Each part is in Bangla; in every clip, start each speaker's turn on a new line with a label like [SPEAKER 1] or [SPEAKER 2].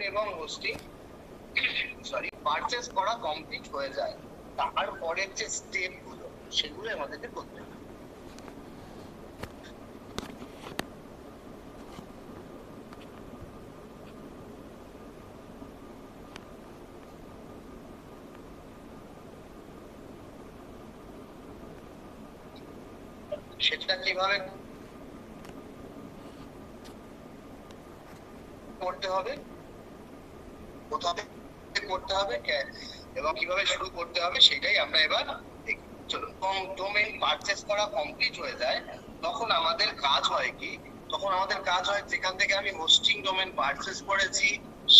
[SPEAKER 1] এবং হোস্টিং পারচেজ করা কমপ্লিট হয়ে যায়, তারপরের যে স্টেপ গুলো সেগুলো আমাদেরকে করতে হবে। সেটা কিভাবে করতে হবে, কোথা থেকে করতে হবে এবং কিভাবে শুরু করতে হবে সেটাই আমরা এবার দেখি। চলো, ডোমেইন পারচেজ করা কমপ্লিট হয়ে যায়, তখন আমাদের কাজ হয় কি, তখন আমাদের কাজ হয় যেখান থেকে আমি হোস্টিং ডোমেইন পারচেজ করেছি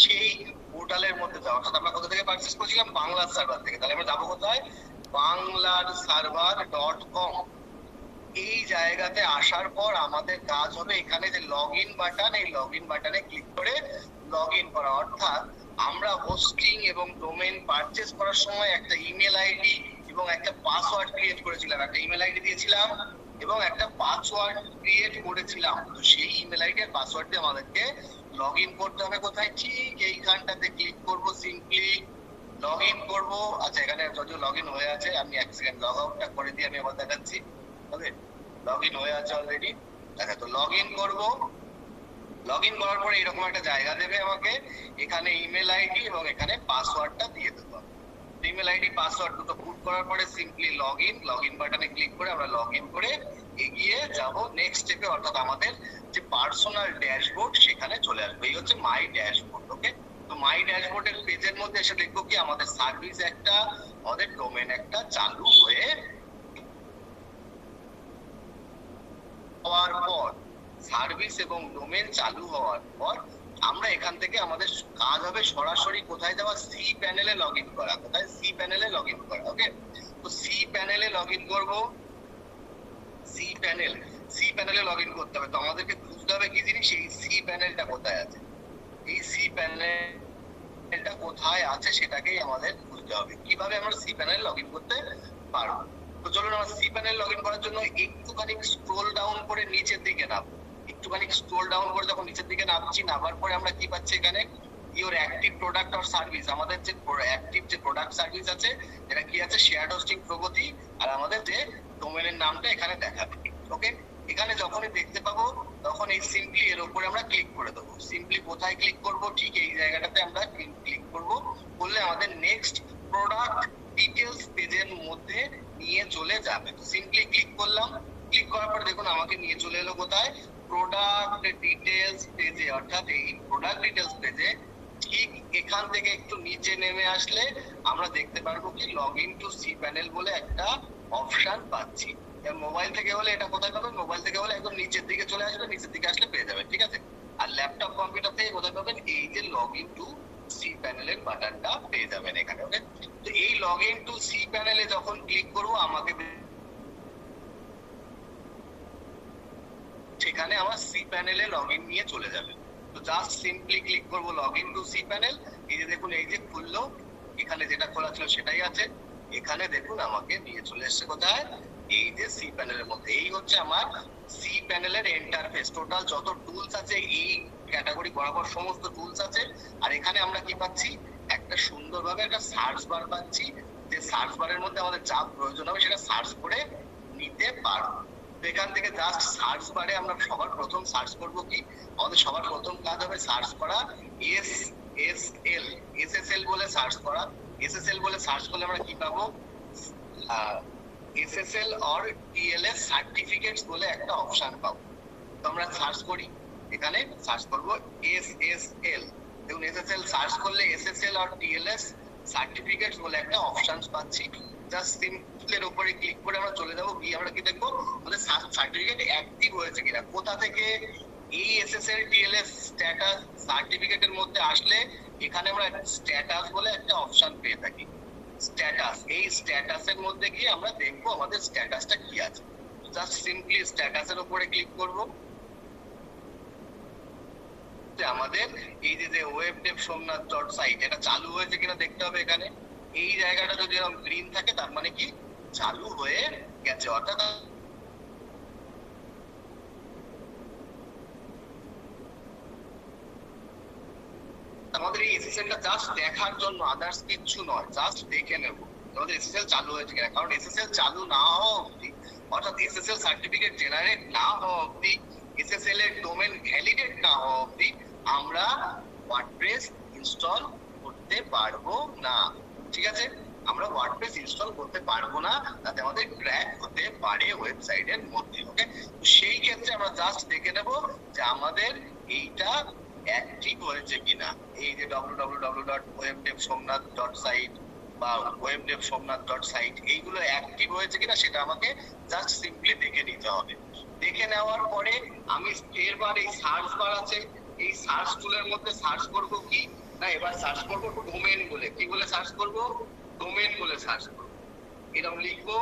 [SPEAKER 1] সেই পোর্টালের মধ্যে যাওয়া। অর্থাৎ আমরা কোথা থেকে পারচেজ করেছিলাম? বাংলার সার্ভার থেকে। তাহলে আমরা যাবো কোথায়? banglarserver.com। এই জায়গাতে আসার পর আমাদের কাজ হবে এখানে যে লগইন বাটন, এই লগইন বাটনে ক্লিক করে লগইন করা। অর্থাৎ আমরা হোস্টিং এবং ডোমেইন পারচেজ করার সময় একটা ইমেল আইডি এবং একটা পাসওয়ার্ড ক্রিয়েট করেছিলাম, একটা ইমেল আইডি দিয়েছিলাম এবং একটা পাসওয়ার্ড ক্রিয়েট করেছিলাম। তো সেই ইমেল আইডি আর পাসওয়ার্ড দিয়ে আমাদেরকে লগইন করতে হবে। কোথায়? ঠিক এইখানটাতে ক্লিক করব, সিম্পলি লগইন করব। আচ্ছা, এখানে যদিও লগইন হয়ে আছে, আমি এক সেকেন্ড লগ আউটটা করে দিয়ে আমি আবার দেখাচ্ছি। ওকে, লগইন হয়ে আছে অলরেডি। আচ্ছা, তো লগইন করব। লগইন করার পরে এরকম একটা জায়গা দেবে আমাকে, এখানে ইমেল আইডি এবং এখানে পাসওয়ার্ডটা দিয়ে দেবো। ইমেল আইডি পাসওয়ার্ড দুটো পুট করার পরে সিম্পলি লগইন বাটনে ক্লিক করে আমরা লগইন করে এগিয়ে যাব নেক্সট স্টেপে। অর্থাৎ আমাদের যে পার্সোনাল ড্যাশবোর্ড সেখানে চলে আসবে। এই হচ্ছে মাই ড্যাশবোর্ড। ওকে, তো মাই ড্যাশবোর্ডের পেজের মধ্যে এসে দেখবো কি আমাদের সার্ভিস একটা, আমাদের ডোমেন একটা চালু হয়ে হওয়ার পর, সার্ভিস এবং ডোমেন চালু হওয়ার পর আমরা এখান থেকে আমাদের কাজ হবে সরাসরি কোথায় যাওয়া? সি প্যানেলে লগইন করা। কোথায়? সি প্যানেলে লগইন করা। ওকে, তো সি প্যানেলে লগইন করব। সি প্যানেলে লগইন করতে হবে। তো আমাদেরকে বুঝতে হবে কি জিনিস, এই সি প্যানেলটা কোথায় আছে। এই সি প্যানেলটা কোথায় আছে সেটাকেই আমাদের বুঝতে হবে। কিভাবে আমরা সি প্যানেলে লগইন করতে পারবো? তো চলুন আমরা সি প্যানেল লগইন করার জন্য একটুখানি স্ক্রল ডাউন করে নিচের দিকে নামবো। একটুখানি স্ক্রল ডাউন করে যখন নিচের দিকে নামছি, নামার পরে আমরা কি পাচ্ছি এখানে? Your active product or service. আমাদের যে অ্যাক্টিভ যে প্রোডাক্ট সার্ভিস আছে, এটা কি আছে? শেয়ার্ড হোস্টিং প্রগতি, আর আমাদের যে ডোমেনের নামটা এখানে দেখাবে। ওকে, এখানে যখনই দেখতে পাবো তখন এই সিম্পলি এর উপরে আমরা ক্লিক করে দেবো। সিম্পলি কোথায় ক্লিক করব? ঠিক এই জায়গাটাতে আমরা ক্লিক করব। করলে আমাদের নেক্সট প্রোডাক্ট ডিটেলস পেজের মধ্যে নিয়ে চলে যাবে। তো সিম্পলি ক্লিক করলাম। ক্লিক করার পর দেখুন আমাকে নিয়ে চলে এলো কোথায়? প্রোডাক্ট ডিটেলস পেজে। অর্থাৎ এই প্রোডাক্ট ডিটেলস পেজে ঠিক এখান থেকে একটু নিচে নেমে আসলে আমরা দেখতে পারবো কি লগইন টু সি প্যানেল বলে একটা অপশন পাচ্ছি। মোবাইল থেকে হলে এটা কোথায় পাবেন? মোবাইল থেকে হলে একদম নিচের দিকে চলে আসবে, নিচের দিকে আসলে পেয়ে যাবেন। ঠিক আছে, আর ল্যাপটপ কম্পিউটার থেকে কোথায় পাবেন? এই যে লগইন টু সি প্যানেলের বাটনটা পেয়ে যাবেন এখানে। ওকে, তো এই লগইন টু সি প্যানেলে যখন ক্লিক করব আমাকে সেখানে আমার সি প্যানেলে লগইন নিয়ে চলে যাবে। তো জাস্ট সিম্পলি ক্লিক করব লগইন টু সি প্যানেল। এই যে দেখুন, এই যে খুললো, এখানে যেটা খোলা ছিল সেটাই আছে। এখানে দেখুন আমাকে নিয়ে চলে এসেছে কোথায়? এই যে সি প্যানেলের মধ্যে। এই হচ্ছে আমার সি প্যানেলের ইন্টারফেস। টোটাল যত টুলস আছে এই ক্যাটাগরি বরাবর সমস্ত টুলস আছে। আর এখানে আমরা কি পাচ্ছি? একটা সুন্দরভাবে একটা সার্চ বার পাচ্ছি, যে সার্চ বারের মধ্যে আমাদের যা প্রয়োজন হবে সেটা সার্চ করে নিতে পারবো। এখান থেকে জাস্ট সার্চ বারে আমরা সবার প্রথম সার্চ করব কি? আমাদের সবার প্রথম কাজ হবে সার্চ করা এসএসএল বলে সার্চ করা। এসএসএল বলে সার্চ করলে আমরা কি পাবো? এসএসএল অর টিএলএস সার্টিফিকেটস বলে একটা অপশন পাবো। তো আমরা সার্চ করি, এখানে সার্চ করব এসএসএল। দেখুন এসএসএল সার্চ করলে এসএসএল অর টিএলএস সার্টিফিকেটস বলে একটা অপশনস পাচ্ছি। জাস্ট সিম্পলের উপরে ক্লিক করে আমরা চলে যাবো। গিয়ে আমরা কি দেখবো? আমাদের সার্টিফিকেট অ্যাক্টিভ হয়েছে কিনা। কোথা থেকে? এই এসএসএল টিএলএস স্ট্যাটাস সার্টিফিকেটের মধ্যে আসলে এখানে আমরা স্ট্যাটাস বলে একটা অপশন পেয়ে থাকি। স্ট্যাটাস, এই স্ট্যাটাসের মধ্যে গিয়ে আমরা দেখবো আমাদের স্ট্যাটাসটা কি আছে। জাস্ট সিম্পলি স্ট্যাটাসের উপরে ক্লিক করব। আমাদের এই যে web dev Somnath dot site, এটা চালু হয়েছে কিনা দেখতে হবে। এখানে এই জায়গাটা যদি এরকম গ্রিন থাকে তার মানে কি চালু হয়ে গেছে। অর্থাৎ আমাদের এই এসএসএলটা জাস্ট দেখার জন্য, আদার্স কিচ্ছু নয়, জাস্ট দেখে নেব আমাদের এসএসএল চালু হয়েছে কিনা। কারণ এসএসএল চালু না হওয়া অবধি, অর্থাৎ এসএসএল সার্টিফিকেট জেনারেট না হওয়া অবধি, এসএসএল এর ডোমেন ভ্যালিডেট না হওয়া অবধি আমরা ওয়ার্ডপ্রেস ইনস্টল করতে পারবো না। ঠিক আছে, আমরা ওয়ার্ডপ্রেস ইনস্টল করতে পারবো না, তাতে আমাদের ক্র্যাক হতে পারে ওয়েবসাইটের মধ্যে। ওকে, সেই ক্ষেত্রে আমরা জাস্ট দেখে নেব যে আমাদের এইটা অ্যাক্টিভ হয়েছে কিনা। এই যে www.webdevsomnath.site বা webdevsomnath.site এইগুলো অ্যাক্টিভ হয়েছে কিনা সেটা আমাকে জাস্ট সিম্পলি দেখে নিতে হবে। দেখে নেওয়ার পরে আমি এরবার এই সার্চ বার আছে, এই সার্চ টুলের মধ্যে সার্চ করব কি না, এবার সার্চ করব ডোমেন বলে। কি বলে সার্চ করব? ডোমেন বলে সার্চ করব। এরকম লিখবো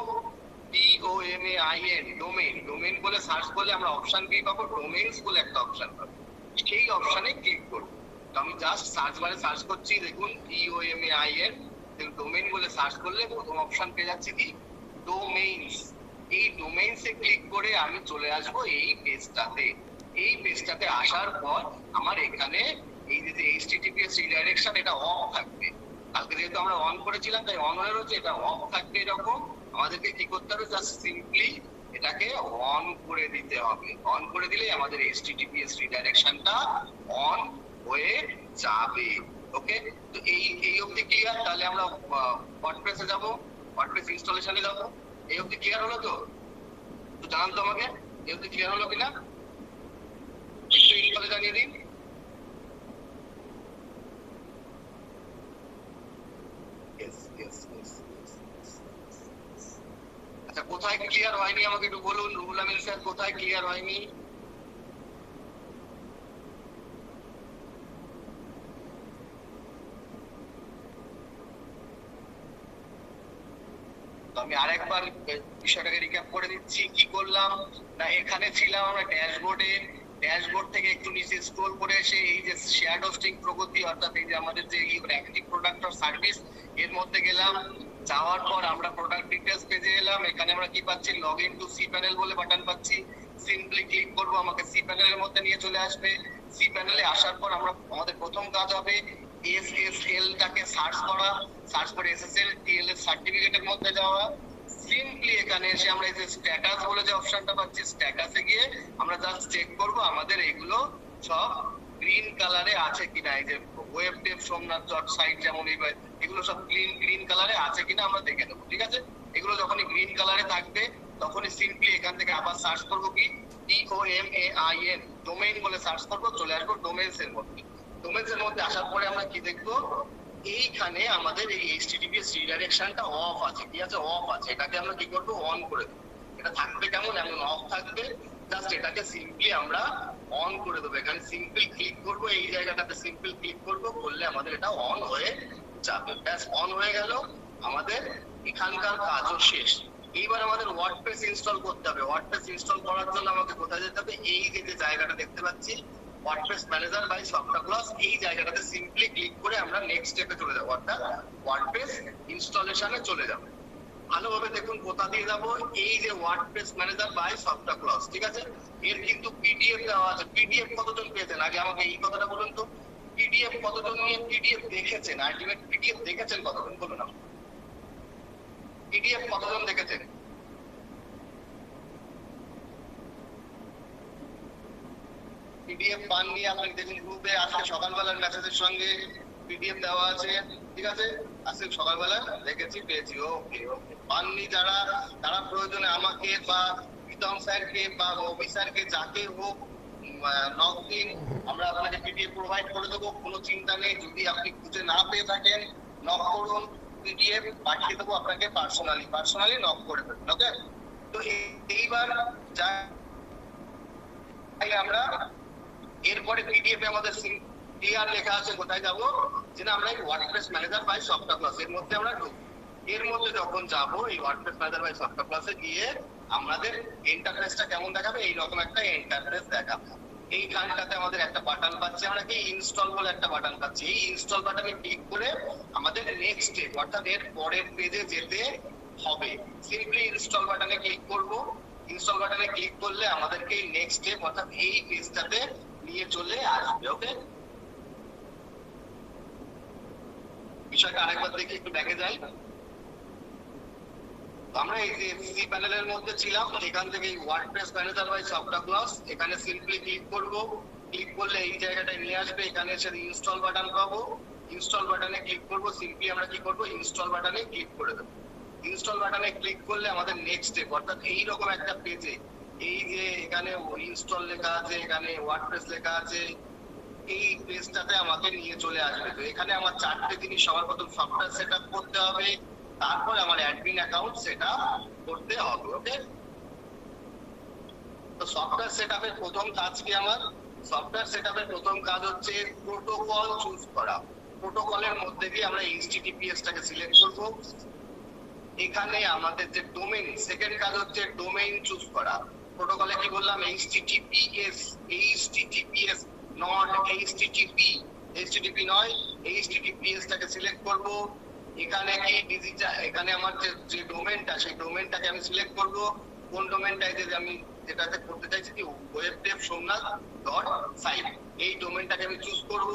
[SPEAKER 1] DOMAIN, ডোমেন। ডোমেন বলে সার্চ করলে আমরা অপশন কি পাবো? ডোমেইনস বলে একটা অপশন পাবো। সেই অপশনে ক্লিক করব। তো আমি জাস্ট সার্চ বারে সার্চ করছি, দেখুন DOMAIN, ডোমেইন বলে সার্চ করলে প্রথম অপশন পেয়ে যাচ্ছে কি? ডোমেইনস। এই ডোমেইনসে ক্লিক করে আমি চলে আসব এই পেজটাতে। এই পেজটাতে আসার পর আমার এখানে এই যে HTTPS রিডাইরেকশন এটা অফ থাকবে। কালকে যেহেতু আমরা অন করেছিলাম তাই অন হয়ে রয়েছে, এটা অফ থাকবে। এরকম আমাদেরকে কি করতে হবে? জাস্ট সিম্পলি এটাকে অন করে দিতে হবে। অন করে দিলে আমাদের HTTPS রিডাইরেকশনটা অন হয়ে যাবে। ওকে, তো এই অবধি ক্লিয়ার? তাহলে আমরা ওয়ার্ডপ্রেসে যাব, ওয়ার্ডপ্রেস ইনস্টলেশনে যাব। এই অবধি ক্লিয়ার হলো তো? তো জানান তো আমাকে এই অবধি ক্লিয়ার হলো কিনা, একটু ইনফলে জানিয়ে দিন। আচ্ছা, কোথায় ক্লিয়ার হয়নি আমাকে একটু বলুন রুহুল আমিন স্যার, কোথায় ক্লিয়ার হয়নি? আমি আরেকবার বিষয়টাকে রিক্যাপ করে দিচ্ছি। কি করলাম না, এখানে ছিলাম আমরা ড্যাশবোর্ডে। ড্যাশবোর্ড থেকে একটু নিচে স্ক্রল করে এসে এই যে শেয়ার্ড হোস্টিং প্রগতি, অর্থাৎ এই যে আমাদের যে অ্যাক্টিভ প্রোডাক্ট অর সার্ভিস, এর মধ্যে গেলাম। যাওয়ার পর আমরা প্রোডাক্ট ডিটেইলস পেজে এলাম। এখানে আমরা কি পাচ্ছি? লগইন টু সি প্যানেল বলে বাটন পাচ্ছি। সিম্পলি ক্লিক করব, আমাকে সি প্যানেলের মধ্যে নিয়ে চলে আসবে। সি প্যানেলে আসার পর আমরা আমাদের প্রথম কাজ হবে SSL টাকে সার্চ করা। সার্চ করে SSL TLS সার্টিফিকেটের মধ্যে যাওয়া। সিম্পলি এখানে এসে আমরা এই যে স্ট্যাটাস বলে যে অপশনটা পাচ্ছি, স্ট্যাটাসে গিয়ে আমরা জাস্ট চেক করব আমাদের এগুলো সব গ্রিন কালারে আছে কিনা। এই যে webdevsomnath.site যেমন এগুলো সব গ্রিন কালারে আছে কিনা আমরা দেখে নেবো। ঠিক আছে, এগুলো যখনই গ্রিন কালারে থাকবে তখনই সিম্পলি এখান থেকে আবার সার্চ করব কি DOMAIN, ডোমেইন বলে সার্চ করব। চলে আসবো ডোমেইনস এর মধ্যে। ডোমেইনস এর মধ্যে আসার পরে আমরা কি দেখবো? এইখানে আমাদের এই HTTPS রিডাইরেকশনটা অফ আছে। কি আছে? অফ আছে। এটাকে আমরা কি করব? অন করে দেব। এটা থাকবে কেমন? এমন অফ থাকবে। জাস্ট এটাকে সিম্পলি আমরা অন করে দেবো। এখানে সিম্পল ক্লিক করব, এই জায়গাটাতে সিম্পল ক্লিক করব, করলে আমাদের এটা অন হয়ে যাবে। ব্যাস, অন হয়ে গেল। আমাদের এখানকার কাজও শেষ। এইবার আমাদের ওয়ার্ডপ্রেস ইনস্টল করতে হবে। ওয়ার্ডপ্রেস ইনস্টল করার জন্য আমাকে কোথায় যেতে হবে? এই যে জায়গাটা দেখতে পাচ্ছি ওয়ার্ডপ্রেস ম্যানেজার বাই সফটক্লজ, এই জায়গাটাতে সিম্পলি ক্লিক করে আমরা নেক্সট স্টেপে চলে যাব, অর্থাৎ ওয়ার্ডপ্রেস ইনস্টলেশনে চলে যাব। ভালোভাবে দেখুন কোথা দিয়ে যাব? এই যে ওয়ার্ডপ্রেস ম্যানেজার বাই সফটক্লজ। ঠিক আছে, এর কিন্তু পিডিএফ দেওয়া আছে। পিডিএফ কতজন পেয়েছেন? আগে আমাকে এই কথাটা বলুন তো, পিডিএফ কতজন নিয়ে পিডিএফ দেখেছেন? আলটিমেট পিডিএফ দেখেছেন কতজন? বলুন না, পিডিএফ কতজন দেখেছেন? পিডিএফ পাননি আপনি দেখুন গ্রুপে আজকে সকালবেলার মেসেজের সঙ্গে পিডিএফ দেওয়া আছে। ঠিক আছে, আজকে সকালবেলা দেখেছি, পেয়েছি। ওকে ওকে, পাননি যারা, তারা প্রয়োজনে আমাকে বা প্রীতম স্যারকে বা রবি স্যারকে যাকে হোক নক দিন, আমরা আপনাকে পিডিএফ প্রোভাইড করে দেবো। কোনো চিন্তা নেই। যদি আপনি খুঁজে না পেয়ে থাকেন নক করুন, পিডিএফ পাঠিয়ে দেবো আপনাকে পার্সোনালি নক করে দেবেন। ওকে, তো এইবার যা আমরা এরপরে পিডিএফ এ আমাদের ক্লিয়ার লেখা আছে কোথায় যাব, যে না আমরা এই ওয়ার্ডপ্রেস ম্যানেজার বাই সফটক্লজ এর মধ্যে আমরা ঢুকবো। এর মধ্যে যখন যাব, এই ওয়ার্ডপ্রেস ম্যানেজার বাই সফটক্লজে গিয়ে আমাদের ইন্টারফেসটা কেমন দেখাবে? এইরকম একটা ইন্টারফেস দেখাবে। এইখানটাতে আমাদের একটা বাটন পাচ্ছি আমরা, কি ইনস্টল বলে একটা বাটন পাচ্ছি। এই ইনস্টল বাটনে ক্লিক করে আমাদের নেক্সট স্টেপ, অর্থাৎ এর পরের পেজে যেতে হবে। সিম্পলি ইনস্টল বাটনে ক্লিক করব। ইনস্টল বাটনে ক্লিক করলে আমাদেরকে নেক্সট স্টেপ, অর্থাৎ এই পেজটাতে নিয়ে চলে আসবে। ওকে, বিষয়টা আরেকবার দেখি, একটু ব্যাকে যাই। আমরা এই যে সি প্যানেলের মধ্যে ছিলাম, এখান থেকে WordPress manager by software class, এখানে সিম্পলি ক্লিক করব। ক্লিক করলে এই জায়গাটায় নিয়ে আসবে, এখানে এসে ইনস্টল বাটন পাবো। ইনস্টল বাটনে ক্লিক করব। সিম্পলি আমরা কি করব, ইনস্টল বাটনে ক্লিক করে দেবো। ইনস্টল বাটনে ক্লিক করলে আমাদের নেক্সট স্টেপ, অর্থাৎ এইরকম একটা পেজে এই যে এখানে ইনস্টল লেখা আছে, এখানে ওয়ার্ডপ্রেস লেখা আছে, এই পেজটাতে আমাকে নিয়ে চলে আসবে। তো এখানে আমার 4টে জিনিস, সবার প্রথম সফটওয়্যার সেটআপ করতে হবে, তারপর আমার অ্যাডমিন অ্যাকাউন্ট সেটআপ করতে হবে। ওকে, তো সফটওয়্যার সেটআপের প্রথম কাজ কি আমার? সফটওয়্যার সেটআপের প্রথম কাজ হচ্ছে প্রোটোকল চুজ করা। প্রোটোকলের মধ্যে গিয়ে আমরা এইচটিটিপিএস টাকে সিলেক্ট করব। এখানে আমাদের যে ডোমেইন, সেকেন্ড কাজ হচ্ছে ডোমেইন চুজ করা। প্রোটোকলে কি বললাম, HTTPS, HTTPS not HTTP, HTTP নয়, এইচটিটিপিএস টাকে সিলেক্ট করব। এখানে কি ডিজিটাল, এখানে আমার যে ডোমেইনটা, সেই ডোমেইনটাকে আমি সিলেক্ট করব। কোন ডোমেইনটাই যে আমি যেটাতে করতে চাইছি কি, webdevsomnath.site, এই ডোমেইনটাকে আমি চুজ করব।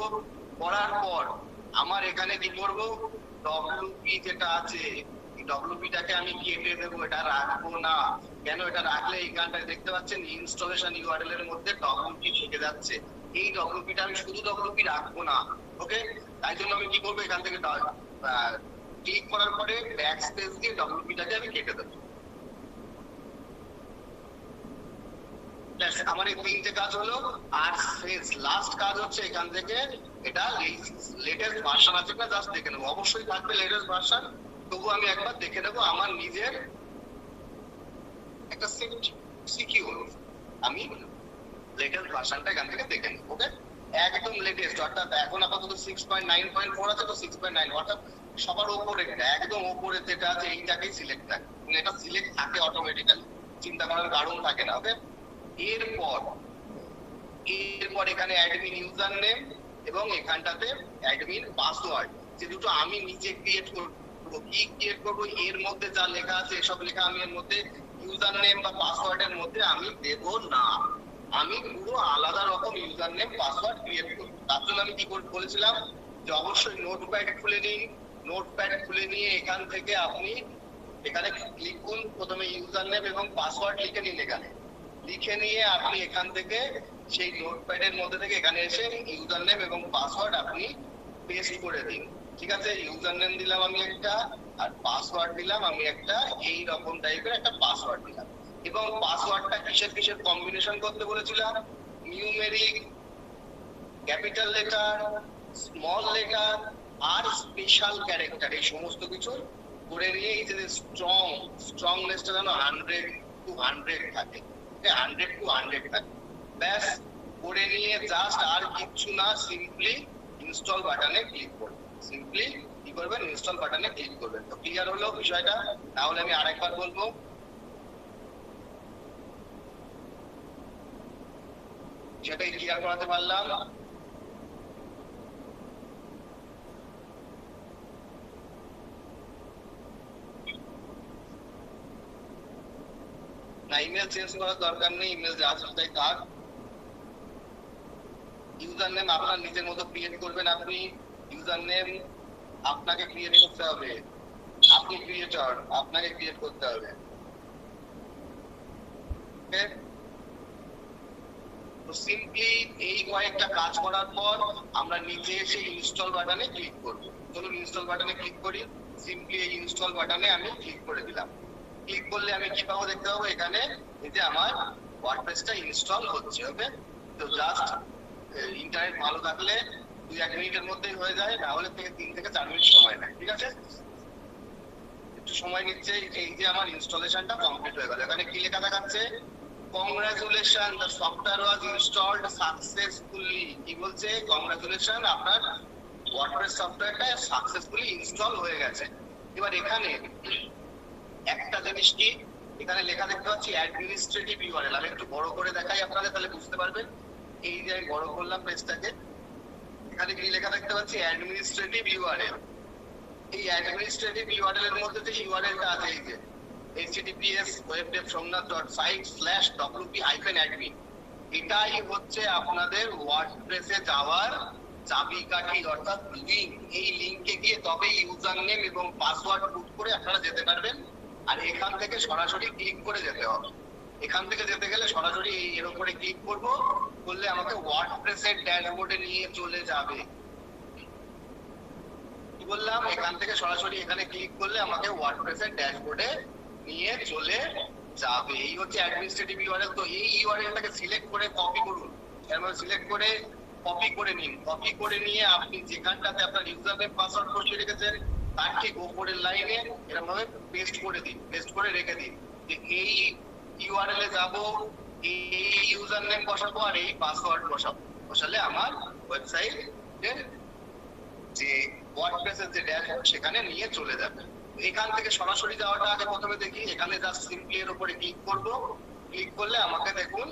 [SPEAKER 1] করার পর আমার এখানে কি করব, ডব্লিউপি যেটা আছে, ডব্লিউপিটাকে আমি কেটে দেবো, এটা রাখবো না। কেন? এটা রাখলে এইখানটায় দেখতে পাচ্ছেন ইনস্টলেশন ইউআরএল এর মধ্যে ডব্লিউপি থেকে যাচ্ছে। এই ডব্লিউপিটা আমি শুধু ডব্লিউপি রাখবো না। ওকে, তাই জন্য আমি কি করবো, এখান থেকে ক্লিক করার পরে ব্যাক স্পেস দিয়ে ডব্লিউপিটাকে আমি কেটে দেবো। আমার এই 3টে কাজ হলো। আর লাস্ট কাজ হচ্ছে এখান থেকে এটা লেটেস্ট ভার্সন আছে কিনা জাস্ট দেখে নেবো। অবশ্যই থাকবে লেটেস্ট ভার্সন, তবু আমি একবার দেখে নেবো আমার নিজের একটা সিকিউর, আমি লেটেস্ট ভার্সনটা এখান থেকে দেখে নেবো। ওকে, একদম লেটেস্ট, অর্থাৎ এখন আপাতত 6.9.4 আছে, তো 6.9 অর্থাৎ সবার উপরে, একদম উপরে যেটা আছে এইটাকেই সিলেক্ট থাকে, এটা সিলেক্ট থাকে অটোমেটিক্যালি, চিন্তা করার কারণ থাকে না। ওকে, এরপর এখানে অ্যাডমিন ইউজার নেম এবং এখানটাতে অ্যাডমিন পাসওয়ার্ড, যে দুটো আমি নিজে ক্রিয়েট করবো। কি ক্রিয়েট করবো, এর মধ্যে যা লেখা আছে এসব লেখা আমি এর মধ্যে ইউজার নেম বা পাসওয়ার্ডের মধ্যে আমি দেব না। আমি পুরো আলাদা রকম ইউজার নেম পাসওয়ার্ড ক্রিয়েট করবো। তার জন্য আমি কি বলেছিলাম যে অবশ্যই নোটপ্যাড খুলে নিন। নোটপ্যাড খুলে নিয়ে এখান থেকে আপনি এখানে লিখুন, প্রথমে ইউজার নেম এবং পাসওয়ার্ড লিখে নিন। এখানে লিখে নিয়ে আপনি এখান থেকে সেই নোটপ্যাডের মধ্যে থেকে এখানে এসে ইউজার নেম এবং পাসওয়ার্ড আপনি পেস্ট করে দিন। ঠিক আছে, ইউজার নেম দিলাম আমি একটা, আর পাসওয়ার্ড দিলাম আমি একটা, এই রকম টাইপের একটা পাসওয়ার্ড দিলাম। এবং পাসওয়ার্ডটা কিসের কম্বিনেশন করতে বলেছিলাম, numeric, capital letter, small letter আর স্পেশাল ক্যারেক্টার, এই সমস্ত কিছু করে নিয়ে এই যে স্ট্রংনেসটা যেন 100 to 100 থাকে, 100 to 100 থাকে, ব্যাস করে নিয়ে জাস্ট আর কিচ্ছু না, সিম্পলি ইনস্টল বাটনে ক্লিক করবেন। সিম্পলি কি করবেন, ইনস্টল বাটনে ক্লিক করবেন। তো ক্লিয়ার হলো বিষয়টা? তাহলে আমি আরেকবার বলবো, সেটাই ক্লিয়ার করাতে পারলাম। না, ইমেল চেঞ্জ করার দরকার নেই, ইমেল যা আছে তাই থাক। ইউজার নেম আপনার নিজের মতো ক্রিয়েট করবেন। আপনি ইউজার নেম আপনাকে ক্রিয়েট করতে হবে, আপনি ক্রিয়েটর, আপনাকে ক্রিয়েট করতে হবে। তো সিম্পলি এই কয়েকটা কাজ করার পর আমরা নিচে এসে ইনস্টল বাটনে ক্লিক করব। চলুন ইনস্টল বাটনে ক্লিক করি। সিম্পলি এই ইনস্টল বাটনে আমি ক্লিক করে দিলাম। ক্লিক করলে আমি কি পাবো, দেখতে পাবো এখানে এই যে আমার ওয়ার্ডপ্রেসটা ইনস্টল হচ্ছে। ওকে, তো জাস্ট ইন্টারনেট ভালো থাকলে 2-1 মিনিটের মধ্যেই হয়ে যায়, না হলে 3 থেকে 4 মিনিট সময় নেয়। ঠিক আছে, একটু সময় নিচ্ছে। এই যে আমার ইনস্টলেশনটা কমপ্লিট হয়ে গেল। এখানে কি লেখা দেখাচ্ছে, congratulation, the software was installed successfully. কি বলছে, কংগ্রাচুলেশন, আপনার ওয়ার্ডপ্রেস সফটওয়্যারটা সাকসেসফুলি ইনস্টল হয়ে গেছে। এবার এখানে একটা জিনিস কি, এখানে লেখা দেখতে পাচ্ছি অ্যাডমিনিস্ট্রেটিভ ইউআরএল। আমি একটু বড় করে দেখাই আপনাদের, তাহলে বুঝতে পারবেন। এই যে আমি বড় করলাম পেজটাকে, এখানে কি লেখা দেখতে পাচ্ছি, অ্যাডমিনিস্ট্রেটিভ ইউআরএল। এই অ্যাডমিনিস্ট্রেটিভ ইউআরএল এর মধ্যে যে ইউআরএলটা আছে, এই যে https://webdevsomnath.site/wp-admin, এটাই হচ্ছে আপনাদের ওয়ার্ডপ্রেসে যাওয়ার চাবিকাঠি অর্থাৎ লিঙ্ক, এই লিঙ্কে গিয়ে তবে ইউজার নেম এবং পাসওয়ার্ড পুট করে আপনারা যেতে পারবেন। আর এখান থেকে সরাসরি ক্লিক করে যেতে হবে। এখান থেকে যেতে গেলে সরাসরি এর উপরে ক্লিক করব, করলে আমাকে ওয়ার্ডপ্রেসের ড্যাশবোর্ডে নিয়ে চলে যাবে। কি বললাম, এখান থেকে সরাসরি এখানে ক্লিক করলে আমাকে ওয়ার্ডপ্রেসের ড্যাশবোর্ডে নিয়ে চলে যাবে। এই হচ্ছে অ্যাডমিনিস্ট্রেটিভ ইউআরএল। তো এই ইউআরএলটাকে সিলেক্ট করে কপি করুন, সিলেক্ট করে কপি করে নিন। কপি করে নিয়ে আপনি যেখানটাতে আপনার ইউজার নেম পাসওয়ার্ড বসিয়ে রেখেছেন তার ঠিক উপরের লাইনে এরকম ভাবে পেস্ট করে দিন, পেস্ট করে রেখে দিন যে এই ইউআরএল এ যাব, এই ইউজার নেম বসাবো আর এই পাসওয়ার্ড বসাবো। বসালে আমার ওয়েবসাইটের যে ওয়ার্ডপ্রেসের যে ড্যাশবোর্ড সেখানে নিয়ে চলে যাবে। এখান থেকে সরাসরি যাওয়াটা আগে প্রথমে দেখি। এখানে জাস্ট সিম্পলি এর উপরে ক্লিক করব। ক্লিক করলে আমাকে দেখুন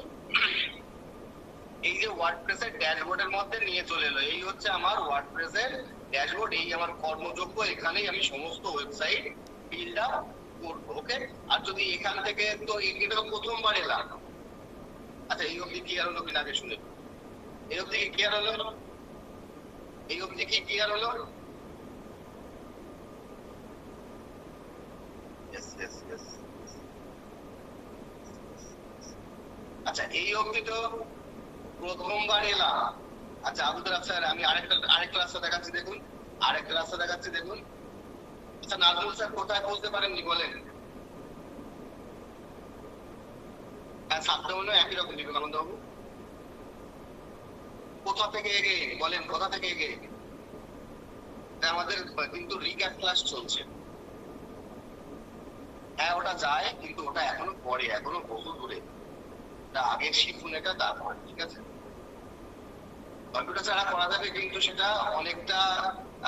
[SPEAKER 1] এই যে ওয়ার্ডপ্রেসের ড্যাশবোর্ডের মধ্যে নিয়ে চলে এলো। এই হচ্ছে আমার ওয়ার্ডপ্রেসের ড্যাশবোর্ড, এই আমার কর্মযোগ্য, এখানেই আমি সমস্ত ওয়েবসাইট বিল্ড আপ করবো। ওকে, আর যদি এখান থেকে, তো এটা প্রথমবার এলাম, আচ্ছা এই অবধি ক্লিয়ার হলো কিনা আগে শুনে, এই অবধি কি ক্লিয়ার হলো? এই অবধি কি ক্লিয়ার হলো? আচ্ছা এই অবধি তো প্রথমবার এলাম। আচ্ছা আবুদুল স্যার, আমি আরেকটা রাস্তা দেখাচ্ছি দেখুন, আরেকটা রাস্তা দেখাচ্ছি দেখুন। আচ্ছা নাজমুল স্যার কোথায় বলতে পারেননি বলেন? হ্যাঁ সাতটা মনে হয় একই রকম বিবেকানন্দ বাবু। কোথা থেকে এগে বলেন, কোথা থেকে এগে? আমাদের কিন্তু রিক্যাপ ক্লাস চলছে। হ্যাঁ ওটা যায়, কিন্তু ওটা এখনো পরে, এখনো বহু দূরে। আগে শিখুন এটা, তারপর ঠিক আছে। কম্পিউটার ছাড়া করা যাবে, কিন্তু সেটা অনেকটা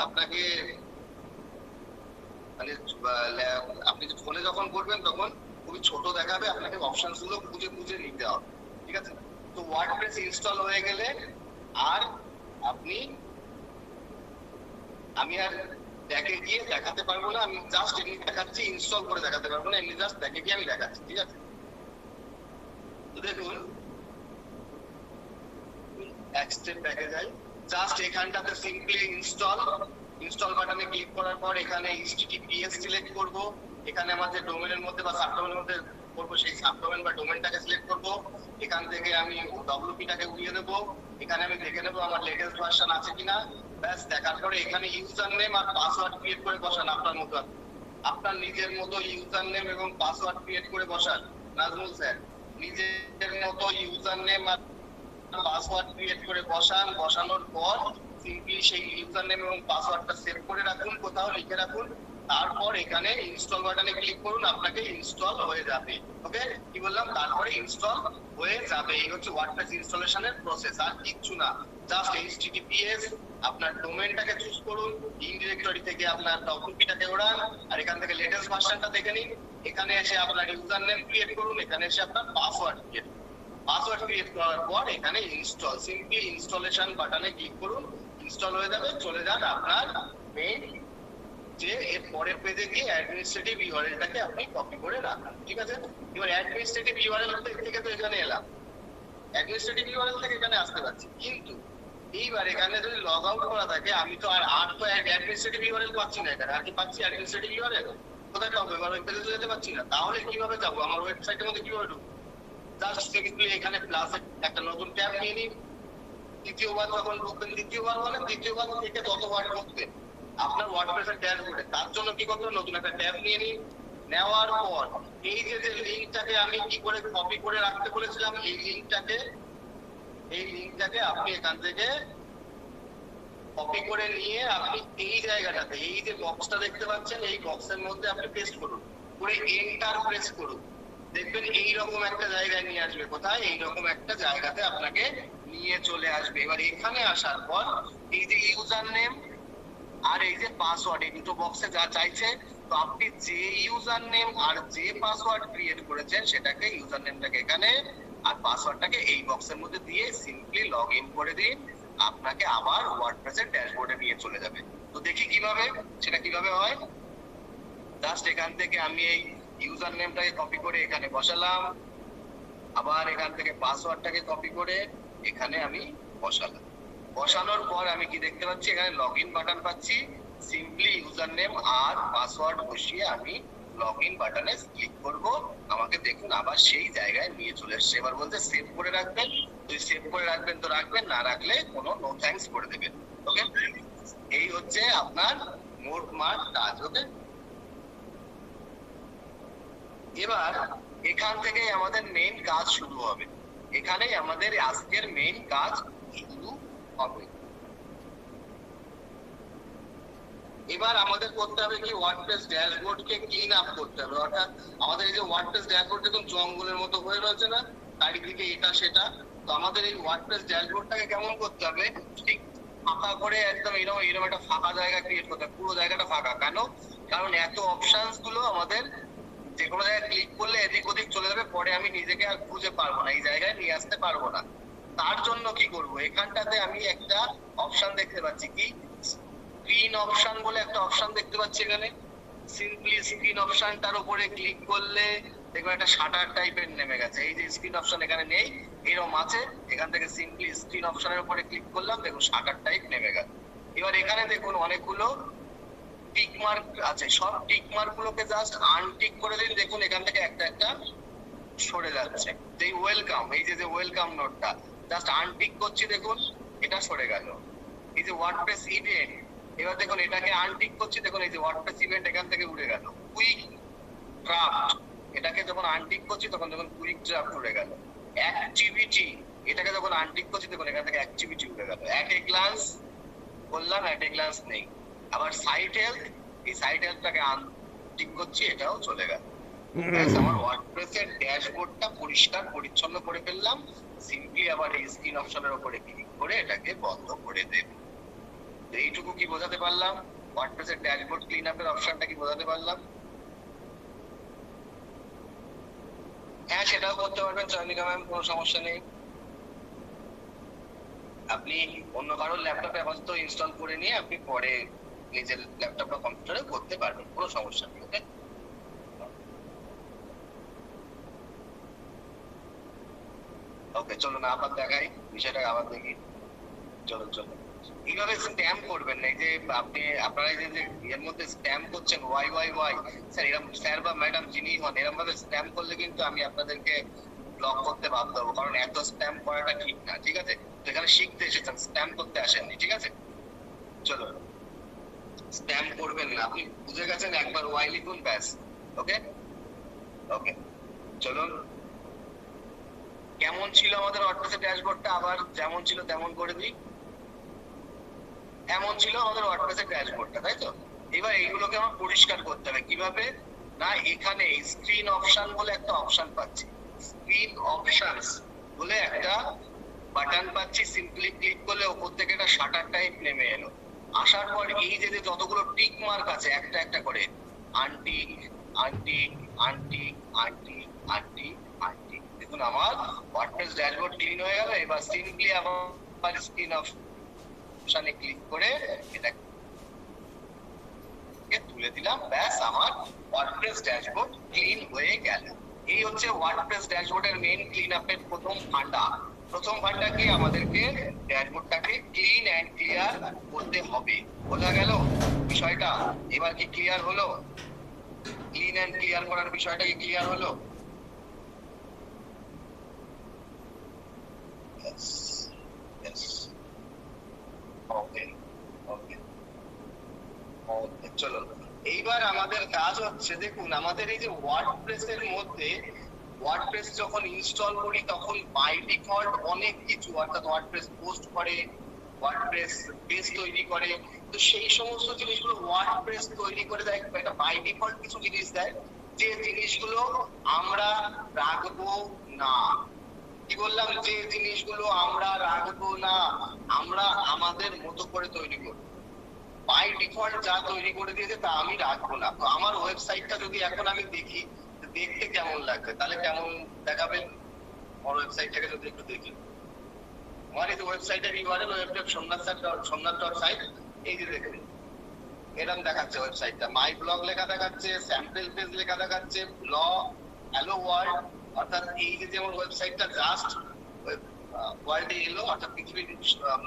[SPEAKER 1] আপনাকে মানে আপনি ফোনে যখন করবেন তখন খুবই ছোট দেখাবে, আপনাকে অপশন গুলো খুঁজে খুঁজে নিতে হবে, ঠিক আছে। তো ওয়ার্ডপ্রেস ইনস্টল হয়ে গেলে আর আপনি, আমি আর ব্যাকে গিয়ে দেখাতে পারবো না, আমি জাস্ট এমনি দেখাচ্ছি, ইনস্টল করে দেখাতে পারবো না, এমনি জাস্ট ব্যাকে গিয়ে আমি দেখাচ্ছি, ঠিক আছে। তো দেখুন এক স্টেপ ব্যাকে যাই, জাস্ট এখানটাতে সিম্পলি ইনস্টল বাটনে ক্লিক করার পর এখানে HTTPS সিলেক্ট করব। এখানে আমাদের ডোমেনের মধ্যে বা সাবডোমেনের মধ্যে করব, সেই সাবডোমেন বা ডোমেনটাকে সিলেক্ট করব। এখান থেকে আমি WP টাকে উড়িয়ে দেব। এখানে আমি দেখে নেব আমার লেটেস্ট ভার্সন আছে কিনা। ব্যাস দেখার পরে এখানে ইউজার নেম আর পাসওয়ার্ড ক্রিয়েট করে বসান আপনার মতো, আপনার নিজের মতো ইউজার নেম এবং পাসওয়ার্ড ক্রিয়েট করে বসান নাজমুল স্যার। নিজের মতো ইউজার নেম আর পাসওয়ার্ড ক্রিয়েট করে বসান। বসানোর পর সিম্পলি সেই ইউজার নেম এবং পাসওয়ার্ডটা সেভ করে রাখুন, কোথাও লিখে রাখুন। তারপর এখানে ইনস্টল বাটনে ক্লিক করুন, আপনাকে ইনস্টল হয়ে যাবে। ওকে, কি বললাম? তারপরে ইনস্টল হয়ে যাবে। এই হচ্ছে ওয়ার্ডপ্রেস ইনস্টলেশনের প্রসেস, আর কিচ্ছু না। জাস্ট HTTPS আপনার ডোমেইনটাকে চুজ করুন, ইন ডিরেক্টরি থেকে আপনার WP-টাকে ওড়ান, আর এখান থেকে লেটেস্ট ভার্সনটা দেখে নিন। এখানে এসে আপনার ইউজার নেম ক্রিয়েট করুন, এখানে এসে আপনার পাসওয়ার্ড ক্রিয়েট করুন। পাসওয়ার্ড ক্রিয়েট করার পর এখানে ইনস্টল, সিম্পলি ইনস্টলেশন বাটনে ক্লিক করুন, ইনস্টল হয়ে যাবে। চলে যান আপনার মেইন যে এর পরের পেজে গিয়ে অ্যাডমিনিস্ট্রেটিভ ইউআরএলটাকে আপনি কপি করে রাখুন, ঠিক আছে। এবার অ্যাডমিনিস্ট্রেটিভ ইউআরএল থেকে তো এখানে এলাম, অ্যাডমিনিস্ট্রেটিভ ইউআরএল থেকে এখানে আসতে পারছি, কিন্তু এইবার এখানে যদি লগ আউট করা থাকে, আমি তো আর তো অ্যাডমিনিস্ট্রেটিভ ইউআরএল পাচ্ছি না এখানে। আর কি পাচ্ছি? অ্যাডমিনিস্ট্রেটিভ ইউআরএল কোথায় পাবো? এবার ওই পেজে যেতে পারছি না, তাহলে কিভাবে যাবো? আমার ওয়েবসাইটের মধ্যে কিভাবে ঢুকবো? জাস্ট সিম্পলি এখানে প্লাস একটা নতুন ট্যাব নিয়ে নিন। দ্বিতীয়বার যখন ঢুকবেন, দ্বিতীয়বার থেকে ততবার ঢুকবেন আপনার ওয়ার্ডপ্রেসের ড্যাশবোর্ডে। তার জন্য কি করতে হবে? নতুন একটা ট্যাব নিয়ে নিন। নেওয়ার পর এই যে লিঙ্কটাকে আমি কি করে কপি করে রাখতে বলেছিলাম, এই লিঙ্কটাকে আপনি এখান থেকে কপি করে নিয়ে আপনি এই জায়গাটাতে, এই যে বক্সটা দেখতে পাচ্ছেন, এই বক্সের মধ্যে আপনি পেস্ট করুন, করে এন্টার প্রেস করুন। দেখবেন এইরকম একটা জায়গায় নিয়ে আসবে। কোথায়? এইরকম একটা জায়গাতে আপনাকে নিয়ে চলে আসবে। এবার এখানে আসার পর এই যে ইউজার নেম আর এই যে পাসওয়ার্ড, এই দুটো বক্সে যা চাইছে, তো আপনি যে ইউজার নেম আর যে পাসওয়ার্ড ক্রিয়েট করেছেন সেটাকে, ইউজার নেমটাকে এখানে আর পাসওয়ার্ডটাকে এই বক্সের মধ্যে দিয়ে সিম্পলি লগ ইন করে দিন। আপনাকে আবার ওয়ার্ডপ্রেসের ড্যাশবোর্ডে নিয়ে চলে যাবে। তো দেখি কিভাবে সেটা কিভাবে হয়। জাস্ট এখান থেকে আমি এই ইউজার নেমটাকে কপি করে এখানে বসালাম, আবার এখান থেকে পাসওয়ার্ডটাকে কপি করে এখানে আমি বসালাম। বসানোর পর আমি কি দেখতে পাচ্ছি, এখানে লগ ইন বাটন পাচ্ছি। সিম্পলি ইউজার নেম আর পাসওয়ার্ড বসিয়ে আমি লগ ইন বাটনে ক্লিক করব। আমাকে দেখুন আবার সেই জায়গায় নিয়ে চলে এসছে। এবার বলতে সেভ করে রাখবেন, যদি সেভ করে রাখবেন তো রাখবেন, না রাখলে কোনো নো থ্যাঙ্কস করে দেবেন। ওকে, এই হচ্ছে আপনার মোটমাট কাজ। ওকে, এবার এখান থেকে আমাদের মেইন কাজ শুরু হবে। এখানেই আমাদের আজকের মেইন কাজ শুরু হবে। এবার আমাদের করতে হবে কি, ওয়ার্ডপ্রেস ড্যাশবোর্ড কে ক্লিন আপ করতে হবে। অর্থাৎ আমাদের এই যে ওয়ার্ডপ্রেস ড্যাশবোর্ড দেখুন জঙ্গলের মতো হয়ে রয়েছে না, চারিদিকে এটা সেটা। তো আমাদের এই ওয়ার্ডপ্রেস ড্যাশবোর্ডটাকে কেমন করতে হবে, ঠিক ফাঁকা করে একদম এরকম একটা ফাঁকা জায়গা ক্রিয়েট করতে হবে। পুরো জায়গাটা ফাঁকা কেন, কারণ এত অপশনস গুলো আমাদের যে কোনো জায়গায় ক্লিক করলে এদিক ওদিক চলে যাবে, পরে আমি নিজেকে আর খুঁজে পারবো না, এই জায়গায় নিয়ে আসতে পারবো না। তার জন্য কি করব, এখানটাতে আমি একটা অপশন দেখতে পাচ্ছি, কি স্ক্রিন অপশন বলে একটা অপশন দেখতে পাচ্ছি এখানে। সিম্পলি স্ক্রিন অপশনটার উপরে ক্লিক করলে দেখবেন একটা শাটার টাইপের নেমে গেছে। এই যে স্ক্রিন অপশন এখানে নেই, এরকম আছে। এখান থেকে সিম্পলি স্ক্রিন অপশনের উপরে ক্লিক করলাম, দেখুন শাটার টাইপ নেমে গেল। এবার এখানে দেখুন অনেকগুলো টিক মার্ক আছে, সব টিক মার্ক গুলোকে জাস্ট আনটিক করে দিন। দেখুন এখান থেকে একটা একটা সরে যাচ্ছে। যে ওয়েলকাম, এই যে ওয়েলকাম নোটটা জাস্ট আনটিক করছি, দেখুন এটা সরে গেল। এই যে ওয়ার্ডপ্রেস ইভেন্ট, এবার দেখুন এটাকে আনটিক করছি, দেখুন এই যে ওয়ার্ডপ্রেস ইভেন্ট এখান থেকে উড়ে গেল। কুইক ড্রাফট, এটাকে যখন আনটিক করছি তখন দেখুন কুইক ড্রাফট উড়ে গেল। অ্যাক্টিভিটি, এটাকে যখন আনটিক করছি দেখুন এখান থেকে অ্যাক্টিভিটি উড়ে গেল। অ্যাট এ গ্লান্স বললাম, অ্যাট এ গ্লান্স নেই। আবার সাইট হেলথ, এই সাইট হেলথটাকে আনটিক করছি, এটাও চলে গেল। আমার ওয়ার্ডপ্রেসের ড্যাশবোর্ডটা পরিষ্কার পরিচ্ছন্ন করে ফেললাম। সিম্পলি আবার এই স্ক্রিন অপশনের উপরে ক্লিক করে এটাকে বন্ধ করে দেব। এইটুকু কি বোঝাতে পারলাম, ওয়ার্ডপ্রেসের ড্যাশবোর্ড ক্লিন আপের অপশনটা কি বোঝাতে পারলাম? হ্যাঁ, সেটাও করতে পারবেন চয়নিকা ম্যাম, কোনো সমস্যা নেই। আপনি অন্য কারোর ল্যাপটপে আপাতত ইনস্টল করে নিয়ে আপনি পরে নিজের ল্যাপটপ বা কম্পিউটারে করতে পারবেন, কোনো সমস্যা নেই। ওকে, ওকে চলুন আবার দেখাই বিষয়টা, আবার দেখি। চলুন চলুন, এইভাবে স্প্যাম করবেন না। এই যে আপনারা এই যে এর মধ্যে স্প্যাম করছেন ওয়াই ওয়াই ওয়াই, স্যার এরকম, স্যার বা ম্যাডাম যিনি হন, এরকম ভাবে স্প্যাম করলে কিন্তু আমি আপনাদেরকে ব্লক করতে বাধ্য হবো, কারণ এত স্প্যাম করাটা ঠিক না। ঠিক আছে, তো এখানে শিখতে এসেছেন, স্প্যাম করতে আসেননি। ঠিক আছে, চলো, স্প্যাম করবেন না। আপনি বুঝে গেছেন, একবার ওয়াই লিখুন ব্যাস। ওকে ওকে, চলুন। কেমন ছিল আমাদের ওয়ার্ডপ্রেসের ড্যাশবোর্ডটা, আবার যেমন ছিল তেমন করে দিই। এমন ছিল আমাদের ওয়ার্ডপ্রেসের ড্যাশবোর্ডটা, তাই তো? এবার এইগুলোকে আমার পরিষ্কার করতে হবে। কিভাবে না, এখানে স্ক্রিন অপশন বলে একটা অপশন পাচ্ছি, স্ক্রিন অপশনস বলে একটা বাটন পাচ্ছি। সিম্পলি ক্লিক করলে উপর থেকে একটা শাটার টাইপ নেমে এলো। আসার পর এই যে যতগুলো টিক মার্ক আছে একটা একটা করে untick untick untick untick untick untick, দেখুন আমার ওয়ার্ডপ্রেস ড্যাশবোর্ড ক্লিন হয়ে গেল। এবার সিম্পলি আমার স্ক্রিন অপশনে ক্লিক করে এটাকে তুলে দিলাম, ব্যাস আমার ওয়ার্ডপ্রেস ড্যাশবোর্ড ক্লিন হয়ে গেল। এই হচ্ছে ওয়ার্ডপ্রেস ড্যাশবোর্ডের মেইন ক্লিন আপের প্রথম ফান্ডা। প্রথম ফান্ডা কি, আমাদেরকে ড্যাশবোর্ডটাকে ক্লিন এন্ড ক্লিয়ার করতে হবে। বোঝা গেল বিষয়টা? এবার কি ক্লিয়ার হলো? ক্লিন এন্ড ক্লিয়ার করার বিষয়টা কি ক্লিয়ার হলো? ওকে ওকে ওকে, চলো। এইবার আমাদের কাজ হচ্ছে, দেখুন আমাদের এই যে ওয়ার্ডপ্রেসের মধ্যে, ওয়ার্ডপ্রেস যখন ইনস্টল করি তখন বাই ডিফল্ট অনেক কিছু, অর্থাৎ ওয়ার্ডপ্রেস পোস্ট করে, ওয়ার্ডপ্রেস পেজ তৈরি করে। তো সেই সমস্ত জিনিসগুলো ওয়ার্ডপ্রেস তৈরি করে দেয়, একটা বাই ডিফল্ট কিছু জিনিস দেয়, যে জিনিসগুলো আমরা রাখবো না। কি বললাম, যে জিনিসগুলো আমরা রাখবো না, আমরা আমাদের মতো করে তৈরি করবো। বাই ডিফল্ট যা তৈরি করে দিয়েছে তা আমি রাখবো না। তো আমার ওয়েবসাইটটা যদি এখন আমি দেখি, দেখতে কেমন লাগবে, তাহলে কেমন দেখাবে? আমার ওয়েবসাইটটাকে যদি একটু দেখি, আমার এই যে ওয়েবসাইটের ইউআরএল সোমনাথ.সাইট, এই যে দেখুন এরকম দেখাচ্ছে ওয়েবসাইটটা। মাই ব্লগ লেখা দেখাচ্ছে, স্যাম্পল পেজ লেখা দেখাচ্ছে, ব্লগ, হ্যালো ওয়ার্ল্ড। অর্থাৎ এই যে যেমন ওয়েবসাইটটা জাস্ট ওয়ার্ল্ডে এলো, অর্থাৎ পৃথিবীর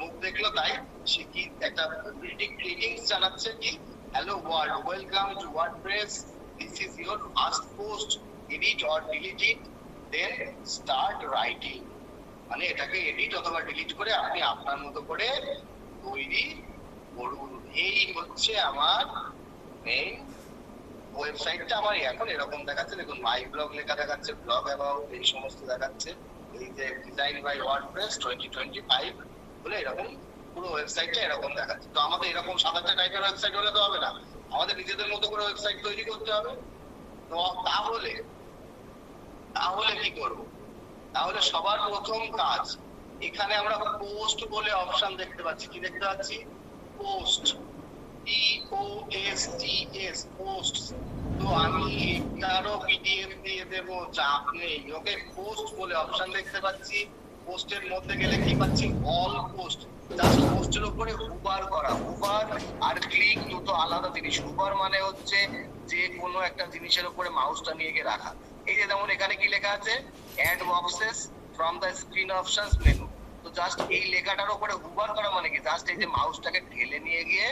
[SPEAKER 1] মুখ দেখলো, তাই সে কি একটা গ্রিটিংস জানাচ্ছে কি, hello world, welcome to WordPress, this is your first post, edit or delete it, then start writing. মানে এটাকে এডিট অথবা ডিলিট করে আপনি আপনার মতো করে তৈরি করুন। এই হচ্ছে আমার মেইন ওয়েবসাইটটা। আমার এখন এরকম দেখাচ্ছে, দেখুন মাই ব্লগ লেখা দেখাচ্ছে, ব্লগ অ্যাবাউট এই সমস্ত দেখাচ্ছে, এই যে ডিজাইন বাই ওয়ার্ডপ্রেস 2025 বলে এরকম পুরো ওয়েবসাইটটা এরকম দেখাচ্ছে। তো আমাদের এরকম 7-8টা টাইপের ওয়েবসাইট হলে তো হবে না, আমাদের নিজেদের মতো করে ওয়েবসাইট তৈরি করতে হবে। তো তাহলে কি করব? তাহলে সবার প্রথম কাজ, এখানে আমরা পোস্ট বলে অপশন দেখতে পাচ্ছি। কি দেখতে পাচ্ছি? Post, POSTS, post. তো আমি এটারও পিডিএফ দিয়ে দেবো, চাপ নেই। ওকে, পোস্ট বলে অপশন দেখতে পাচ্ছি। পোস্টের মধ্যে গেলে কি পাচ্ছি? All post. জাস্ট পোস্টের উপরে হুবার করা। হুবার আর ক্লিক দুটো আলাদা জিনিস। হুবার মানে হচ্ছে যে কোনো একটা জিনিসের উপরে মাউসটা নিয়ে গিয়ে রাখা। এই যে যেমন এখানে কি লেখা আছে, add boxes from the screen options menu. তো জাস্ট এই লেখাটার উপরে হুবার করা মানে কি, জাস্ট এই যে মাউসটাকে ঠেলে নিয়ে গিয়ে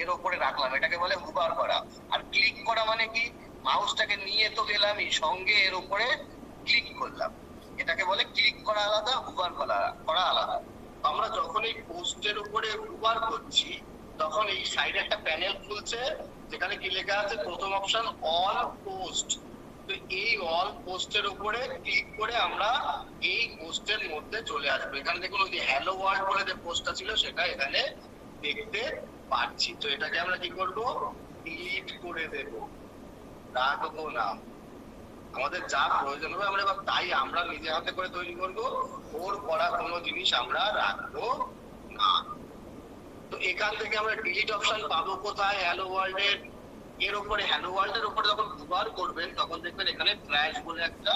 [SPEAKER 1] এর উপরে রাখলাম, এটাকে বলে হুবার করা। আর ক্লিক করা মানে কি, মাউসটাকে নিয়ে তো গেলামই, সঙ্গে এর উপরে ক্লিক করলাম, এটাকে বলে ক্লিক করা আলাদা, হুবার করা আলাদা। আমরা যখন এই পোস্টের উপরে হুবার করছি, তখন এই সাইডে একটা প্যানেল খুলছে, যেখানে কি লেখা আছে, প্রথম অপশন অল পোস্ট। তো এই অল পোস্টের উপরে ক্লিক করে আমরা এই পোস্টের মধ্যে চলে আসবো। এখানে দেখুন ওই যে হ্যালো ওয়ার্ল্ড বলে যে পোস্টটা ছিল, সেটা এখানে দেখতে পাচ্ছি। তো এটাকে আমরা কি করব? ডিলিট করে দেব, রাখবো না। আমাদের যা প্রয়োজন হবে আমরা তাই আমরা নিজে হাতে করে তৈরি করব, ওর করা কোনো জিনিস আমরা রাখবো না। তো এখান থেকে আমরা ডিলিট অপশন পাবো কোথায়? হ্যালো ওয়ার্ল্ড এর উপরে, হ্যালো ওয়ার্ল্ড এর উপরে যখন দুবার করবেন তখন দেখবেন এখানে ট্র্যাশ বলে একটা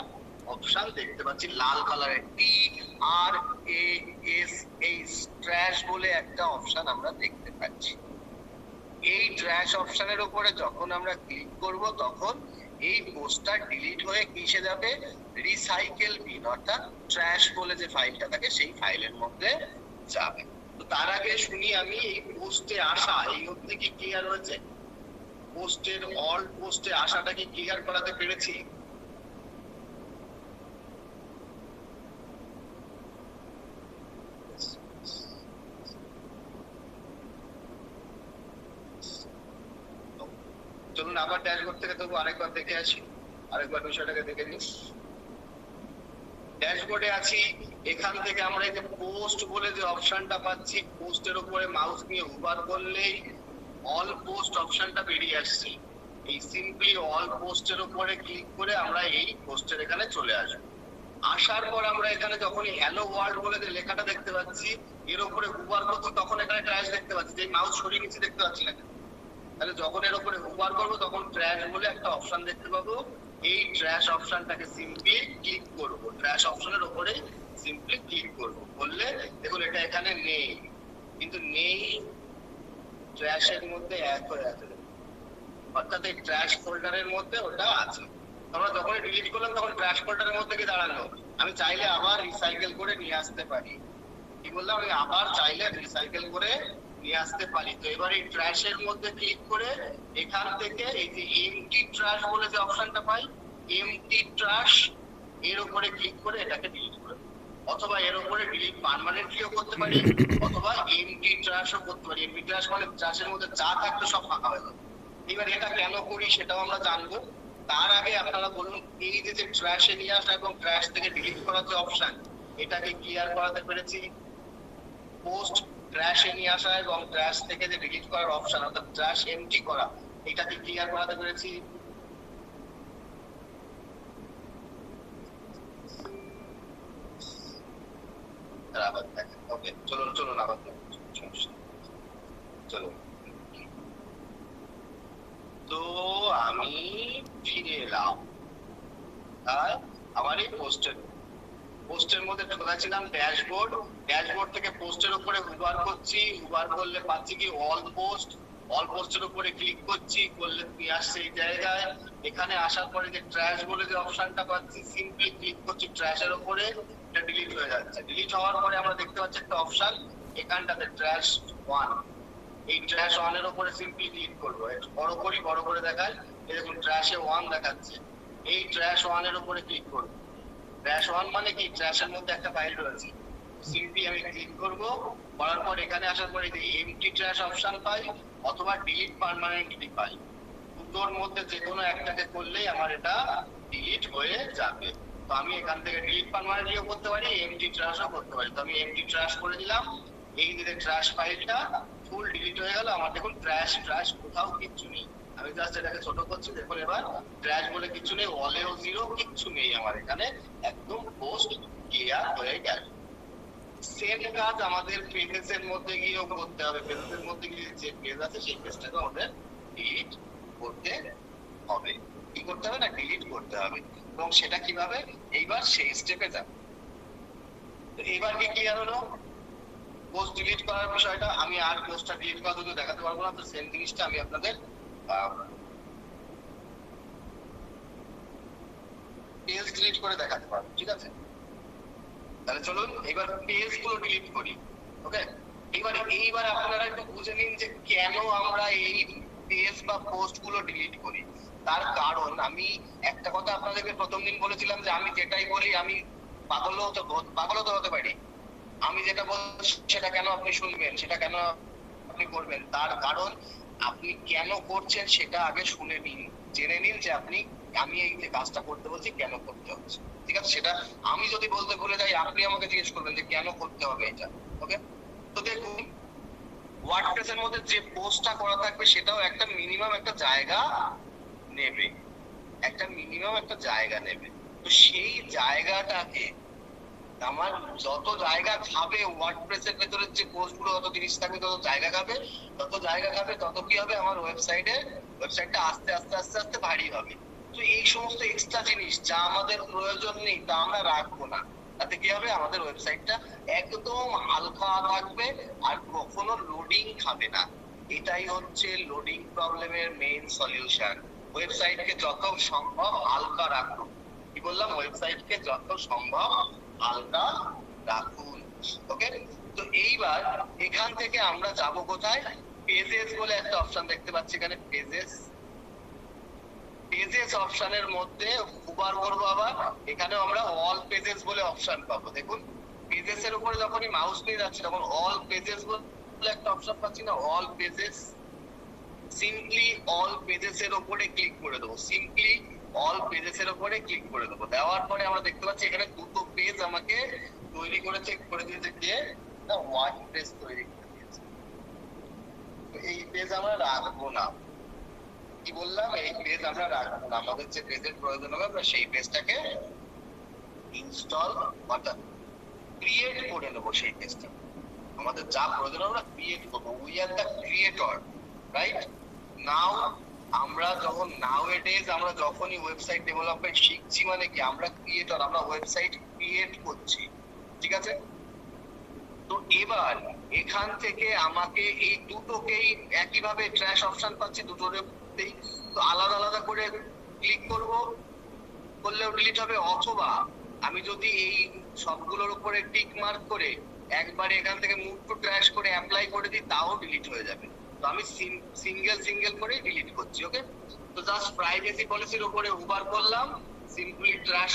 [SPEAKER 1] অপশন দেখতে পাচ্ছি লাল কালারের, TRASH, ট্র্যাশ বলে একটা অপশন আমরা দেখতে পাচ্ছি। এই ট্র্যাশ অপশনের উপরে যখন আমরা ক্লিক করব, তখন এই পোস্টটা ডিলিট হয়ে কিসে যাবে? রিসাইকেল বিন, অর্থাৎ ট্র্যাশ বলে যে ফাইলটা থাকে সেই ফাইলের মধ্যে যাবে। তো তার আগে শুনি আমি এই পোস্টে আসা, এই অবধি কি ক্লিয়ার হয়েছে? পোস্টের অল পোস্টে আসাটা কি ক্লিয়ার করাতে পেরেছি? চলুন আবার ড্যাশবোর্ড থেকে তবু আরেকবার দেখে আসি, আরেকবার বিষয়টাকে দেখে নিই। ড্যাশবোর্ডে আছি, এখান থেকে আমরা এই যে পোস্ট বলে যে অপশনটা পাচ্ছি, পোস্টের উপরে মাউস নিয়ে হুবার করলেই অল পোস্ট অপশনটা বেরিয়ে আসছে। এই সিম্পলি অল পোস্টের উপরে ক্লিক করে আমরা এই পোস্টের এখানে চলে আসবো। আসার পর আমরা এখানে যখনই হ্যালো ওয়ার্ল্ড বলে যে লেখাটা দেখতে পাচ্ছি, এর উপরে হুবার করছি, তখন এখানে ট্র্যাশ দেখতে পাচ্ছি, যে মাউস সরিয়ে নিচে দেখতে পাচ্ছি না। তাহলে যখন এর উপরে হুবার করবো তখন ট্র্যাশ বলে একটা অপশন দেখতে পাবো। এই ট্র্যাশ অপশনটাকে সিম্পলি ক্লিক করব, ট্র্যাশ অপশনের উপরে সিম্পলি ক্লিক করব, করলে দেখুন এটা এখানে নেই, কিন্তু নেই ট্র্যাশের মধ্যে অ্যাড হয়ে আছে, অর্থাৎ এই ট্র্যাশ ফোল্ডারের মধ্যে ওটা আছে। আমরা যখন ডিলিট করলাম তখন ট্র্যাশ ফোল্ডারের মধ্যে কি দাঁড়ালো? আমি চাইলে আবার রিসাইকেল করে নিয়ে আসতে পারি। কি বললাম? আমি আবার চাইলে রিসাইকেল করে নিয়ে আসতে পারি। তো এবার এই ট্র্যাশের মধ্যে ক্লিক করে এখান থেকে এই যে এমটি ট্র্যাশ বলে যে অপশনটা পাই, এমটি ট্র্যাশ এর উপরে ক্লিক করে এটাকে ডিলিট করে, অথবা এর উপরে ডিলিট পার্মানেন্টলিও করতে পারি, অথবা এমটি ট্র্যাশও করতে পারি। এমটি ট্র্যাশ মানে ট্র্যাশের মধ্যে যা থাকতো সব ফাঁকা হয়ে গেল। এবার এটা কেন করি সেটাও আমরা জানবো। তার আগে আপনারা বলুন, এই যে ট্র্যাশে নিয়ে আসা এবং ট্র্যাশ থেকে ডিলিট করার যে অপশন, এটাকে ক্লিয়ার করাতে পেরেছি। পোস্ট ট্র্যাশে নিয়ে আসা এবং ট্র্যাশ থেকে যে ডিলিট করার অপশন, অর্থাৎ ট্র্যাশ এমটি করা, এটাকে ক্লিয়ার করাতে পেরেছি। আবার দেখেন, ওকে চলুন আবার চলুন। তো আমি ফিরে এলাম আমার এই পোস্টের মধ্যে ঢোকাছিলাম ড্যাশবোর্ড থেকে পোস্টের উপরে হুবার করছি, হুবার করলে পাচ্ছি কি অল পোস্ট, অল পোস্টের উপরে ক্লিক করছি, করলে নিয়ে আসছে এই জায়গায়। এখানে আসার পরে যে ট্র্যাশ বলে যে অপশনটা পাচ্ছি, সিম্পলি ক্লিক করছি ট্র্যাশের উপরে, এটা ডিলিট হয়ে যাচ্ছে। ডিলিট হওয়ার পরে আমরা দেখতে পাচ্ছি একটা অপশন এখানটাতে ট্র্যাশ ওয়ান, এই ট্র্যাশ ওয়ান এর উপরে সিম্পলি ক্লিক করবো। একটু বড় করি, বড় করে দেখায়, এই দেখুন ট্র্যাশে ওয়ান দেখাচ্ছে। এই ট্র্যাশ ওয়ান এর উপরে ক্লিক করবো। ট্র্যাশ ওয়ান মানে কি, ট্র্যাশের মধ্যে একটা ফাইল রয়েছে। সিম্পলি আমি ক্লিক করব, করার পর এখানে আসার পরে এমটি ট্র্যাশ অপশন পাই অথবা ডিলিট পার্মানেন্টলি পাই। দুটোর মধ্যে যে কোনো একটাকে করলেই আমার এটা ডিলিট হয়ে যাবে। তো আমি এখান থেকে ডিলিট পার্মানেন্টলিও করতে পারি, এমটি ট্র্যাশও করতে পারি। তো আমি এমটি ট্র্যাশ করে দিলাম, এই যে ট্র্যাশ ফাইলটা ফুল ডিলিট হয়ে গেল আমার। দেখুন ট্র্যাশ ট্র্যাশ কোথাও কিচ্ছু নেই। আমি জাস্ট এটাকে ছোট করছি, দেখুন এবার ট্র্যাশ বলে কিছু নেই, অলেও জিরো, কিচ্ছু নেই আমার এখানে, একদম পোস্ট ক্লিয়ার হয়ে গেল। সেম কাজ আমাদের পেজেস এর মধ্যে গিয়েও করতে হবে। পেজেস এর মধ্যে গিয়ে যে পেজ আছে সেই পেজটাকে আমাদের ডিলিট করতে হবে। কি করতে হবে না, ডিলিট করতে হবে। এবং সেটা কিভাবে, এইবার সেই স্টেপে যাব। তো এইবার কি ক্লিয়ার হলো পোস্ট ডিলিট করার বিষয়টা? আমি আর পোস্টটা ডিলিট করা তো দেখাতে পারবো না, তো সেম জিনিসটা আমি আপনাদের পেজ ডিলিট করে দেখাতে পারবো, ঠিক আছে? তাহলে চলুন এবার পেজ গুলো ডিলিট করি। ওকে, এইবার আপনারা একটু বুঝে নিন যে কেন আমরা এই পেজ বা পোস্ট গুলো ডিলিট করি। তার কারণ আমি একটা কথা আপনাদেরকে প্রথম দিন বলেছিলাম যে আমি যেটাই বলি আমি পাগলও তো হতে পারি। আমি যেটা বলছি সেটা কেন আপনি শুনবেন, সেটা কেন আপনি করবেন? তার কারণ আপনি কেন করছেন সেটা আগে শুনে নিন, জেনে নিন যে আমি এই যে কাজটা করতে বলছি কেন করতে হচ্ছে, ঠিক আছে? সেটা আমি যদি বলতে ভুলে যাই আপনি আমাকে জিজ্ঞেস করবেন যে কেন করতে হবে এটা। ওকে, তো দেখুন ওয়ার্ডপ্রেস এর মধ্যে যে পোস্টটা করা থাকবে সেটাও একটা মিনিমাম একটা জায়গা নেবে, তো সেই জায়গাটাকে আমার যত জায়গা খাবে, ওয়ার্ডপ্রেস এর ভেতরে যে পোস্ট গুলো যত জিনিস থাকবে তত জায়গা খাবে, তত কি হবে, আমার ওয়েবসাইটটা আস্তে আস্তে আস্তে আস্তে ভারী হবে। তো এই সমস্ত এক্সট্রা জিনিস যা আমাদের প্রয়োজন নেই তা আমরা রাখবো না। তাতে কি হবে, আমাদের ওয়েবসাইটটা একদম হালকা থাকবে আর কখনো লোডিং খাবে না। এটাই হচ্ছে লোডিং প্রবলেমের মেইন সলিউশন। ওয়েবসাইটকে যত সম্ভব হালকা রাখুন। কি বললাম, ওয়েবসাইটকে যত সম্ভব হালকা রাখুন। ওকে, তো এইবার এখান থেকে আমরা যাব কোথায়? পেজেস বলে একটা অপশন দেখতে পাচ্ছি এখানে, পেজেস অপশনের মধ্যে উবার করবো। আবার এখানেও আমরা অল পেজেস বলে অপশন পাবো। দেখুন পেজেস এর উপরে যখনই মাউস নিয়ে যাচ্ছি তখন অল পেজেস বলে একটা অপশন পাচ্ছি না, all pages. Simply all pages এর উপরে ক্লিক করে দেবো, দেওয়ার পরে আমরা দেখতে পাচ্ছি এখানে দুটো পেজ আমাকে তৈরি করে দিয়েছে কে, না ওয়ার্ডপ্রেস তৈরি করে দিয়েছে। তো এই পেজ আমরা রাখবো না। কি বললাম, এই পেজ আমরা রাখবো না। আমাদের যে পেজের প্রয়োজন হবে আমরা সেই পেজটাকে ইনস্টল অর্থাৎ ক্রিয়েট করে নেবো। সেই পেজটা আমাদের যা প্রয়োজন আমরা ক্রিয়েট করবো। We are the creator, right? Now আমরা আমরা যখনই ওয়েবসাইট ডেভেলপমেন্ট শিখছি মানে কি, আমরা ক্রিয়েটর, আমরা ওয়েবসাইট ক্রিয়েট করছি, ঠিক আছে? তো এবার এখান থেকে আমাকে এই দুটোকেই একইভাবে ট্র্যাশ অপশন পাচ্ছি, দুটোতেই তো আলাদা আলাদা করে ক্লিক করলেও ডিলিট হবে, অথবা আমি যদি এই সবগুলোর উপরে টিক মার্ক করে একবার এখান থেকে মুভ টু ট্র্যাশ করে অ্যাপ্লাই করে দিই তাও ডিলিট হয়ে যাবে। তো আমি সিঙ্গেল করে ডিলিট করছি। ওকে, তো জাস্ট প্রাইভেসি পলিসির উপরে উবার করলাম, সিম্পলি ট্র্যাশ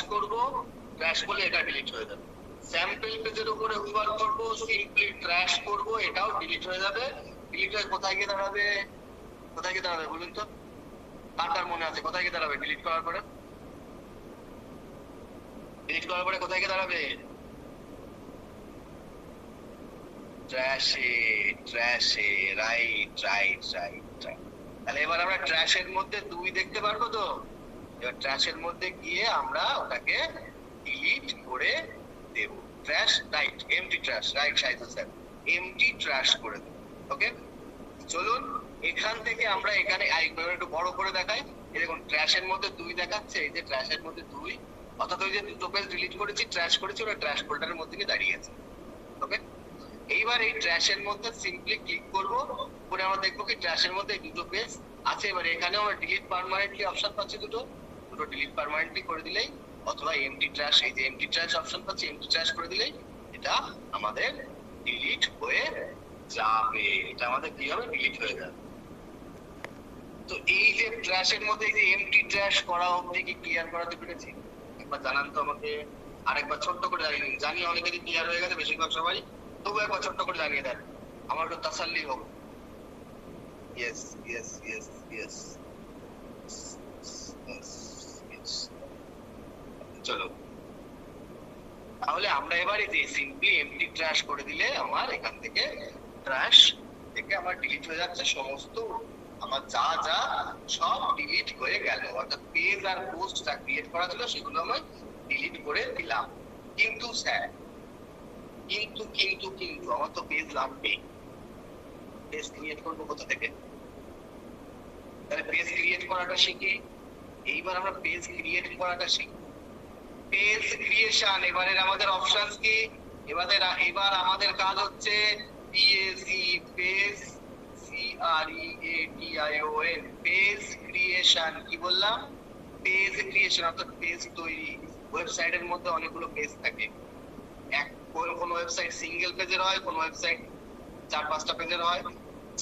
[SPEAKER 1] করলে এটা ডিলিট হয়ে যাবে। স্যাম্পল পেজের উপরে উবার করব, সিম্পলি ট্র্যাশ করব, এটাও ডিলিট হয়ে যাবে। ডিলিট হয়ে কোথায় গিয়ে দাঁড়াবে বলুন তো? কার মনে আছে কোথায় গিয়ে দাঁড়াবে ডিলিট করার পরে? কোথায় গিয়ে দাঁড়াবে? ট্র্যাশে, রাইট। তাহলে এবার আমরা ট্র্যাশের মধ্যে 2 দেখতে পারবো। তো এবার ট্র্যাশের মধ্যে গিয়ে আমরা ওটাকে ডিলিট করে দেব। Trash, right, empty trash, right size sir, empty trash করে দেব। ওকে, চলুন এখান থেকে আমরা এখানে একটু বড় করে দেখাই। এই দেখুন ট্র্যাশের মধ্যে 2 দেখাচ্ছে, এই যে ট্র্যাশের মধ্যে 2, অর্থাৎ ওই যে দুটো পেজ ডিলিট করেছি, ট্র্যাশ করেছি, ওটা ট্র্যাশ ফোল্ডারের মধ্যে গিয়ে দাঁড়িয়ে আছে। ওকে, এইবার এই ট্র্যাশের মধ্যে সিম্পলি ক্লিক করব, করে আমরা দেখবো কি ট্র্যাশের মধ্যে দুটো পেজ আছে। এবার এখানে আমরা ডিলিট পার্মানেন্টলি অপশন পাচ্ছি, দুটো ডিলিট পার্মানেন্টলি করে দিলেই, অথবা এমটি ট্র্যাশ, এই যে এমটি ট্র্যাশ অপশন পাচ্ছি, এমটি ট্র্যাশ করে দিলেই এটা আমাদের ডিলিট হয়ে যাবে। এটা আমাদের কি হবে, ডিলিট হয়ে যাবে। তো এই যে ট্র্যাশের মধ্যে এই যে এমটি ট্র্যাশ করা অবধি কি ক্লিয়ার করাতে পেরেছি? একবার জানান তো আমাকে, আরেকবার ছোট্ট করে জানিয়ে দিন। জানি অনেকেরই ক্লিয়ার হয়ে গেছে, বেশিরভাগ সবাই, তবু একবার ছোট্ট করে জানিয়ে দেন, আমার একটু তাসাল্লি হোক। ইয়েস ইয়েস ইয়েস ইয়েস চলো, তাহলে আমরা এবার এই যে সিম্পলি এমটি ট্র্যাশ করে দিলে আমার এখান থেকে ট্র্যাশ থেকে আমার ডিলিট হয়ে যাচ্ছে, সমস্ত আমার যা যা সব ডিলিট হয়ে গেল। অর্থাৎ পেজ আর পোস্ট যা ক্রিয়েট করা ছিল সেগুলো আমি ডিলিট করে দিলাম। কিন্তু স্যার, কিন্তু কিন্তু কিন্তু আমার তো পেজ লাগবে, পেজ ক্রিয়েট করবো কোথা থেকে? তাহলে পেজ ক্রিয়েট করাটা শিখি। এইবার আমরা পেজ ক্রিয়েট করাটা শিখি। পেজ ক্রিয়েশন, এবারে আমাদের অপশন কি? এবার আমাদের কাজ হচ্ছে PAC, page CREATION, page creation. কি বললাম? পেজ ক্রিয়েশন অর্থাৎ পেজ তৈরি। ওয়েবসাইটের মধ্যে অনেকগুলো পেজ থাকে, কোন ওয়েবসাইট সিঙ্গেল পেজের হয়, কোন ওয়েবসাইট 4-5টা পেজের হয়,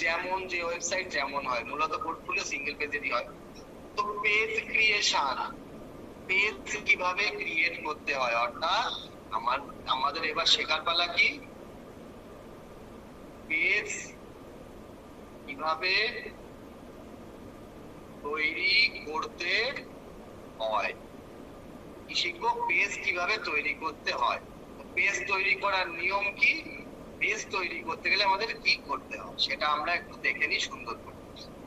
[SPEAKER 1] যেমন যে ওয়েবসাইট যেমন হয়, মূলত পোর্টফোলিও সিঙ্গেল পেজেরই হয়। তো পেজ ক্রিয়েশন, পেজ কিভাবে ক্রিয়েট করতে হয়, অর্থাৎ আমাদের এবার শেখার পালা কি, পেজ কিভাবে তৈরি করতে হয়। কি শিখবো? পেজ কিভাবে তৈরি করতে হয়। পেজ তৈরি করার নিয়ম কি, পেজ তৈরি করতে গেলে আমাদের কি করতে হয় সেটা আমরা একটু দেখে নিই সুন্দর করে।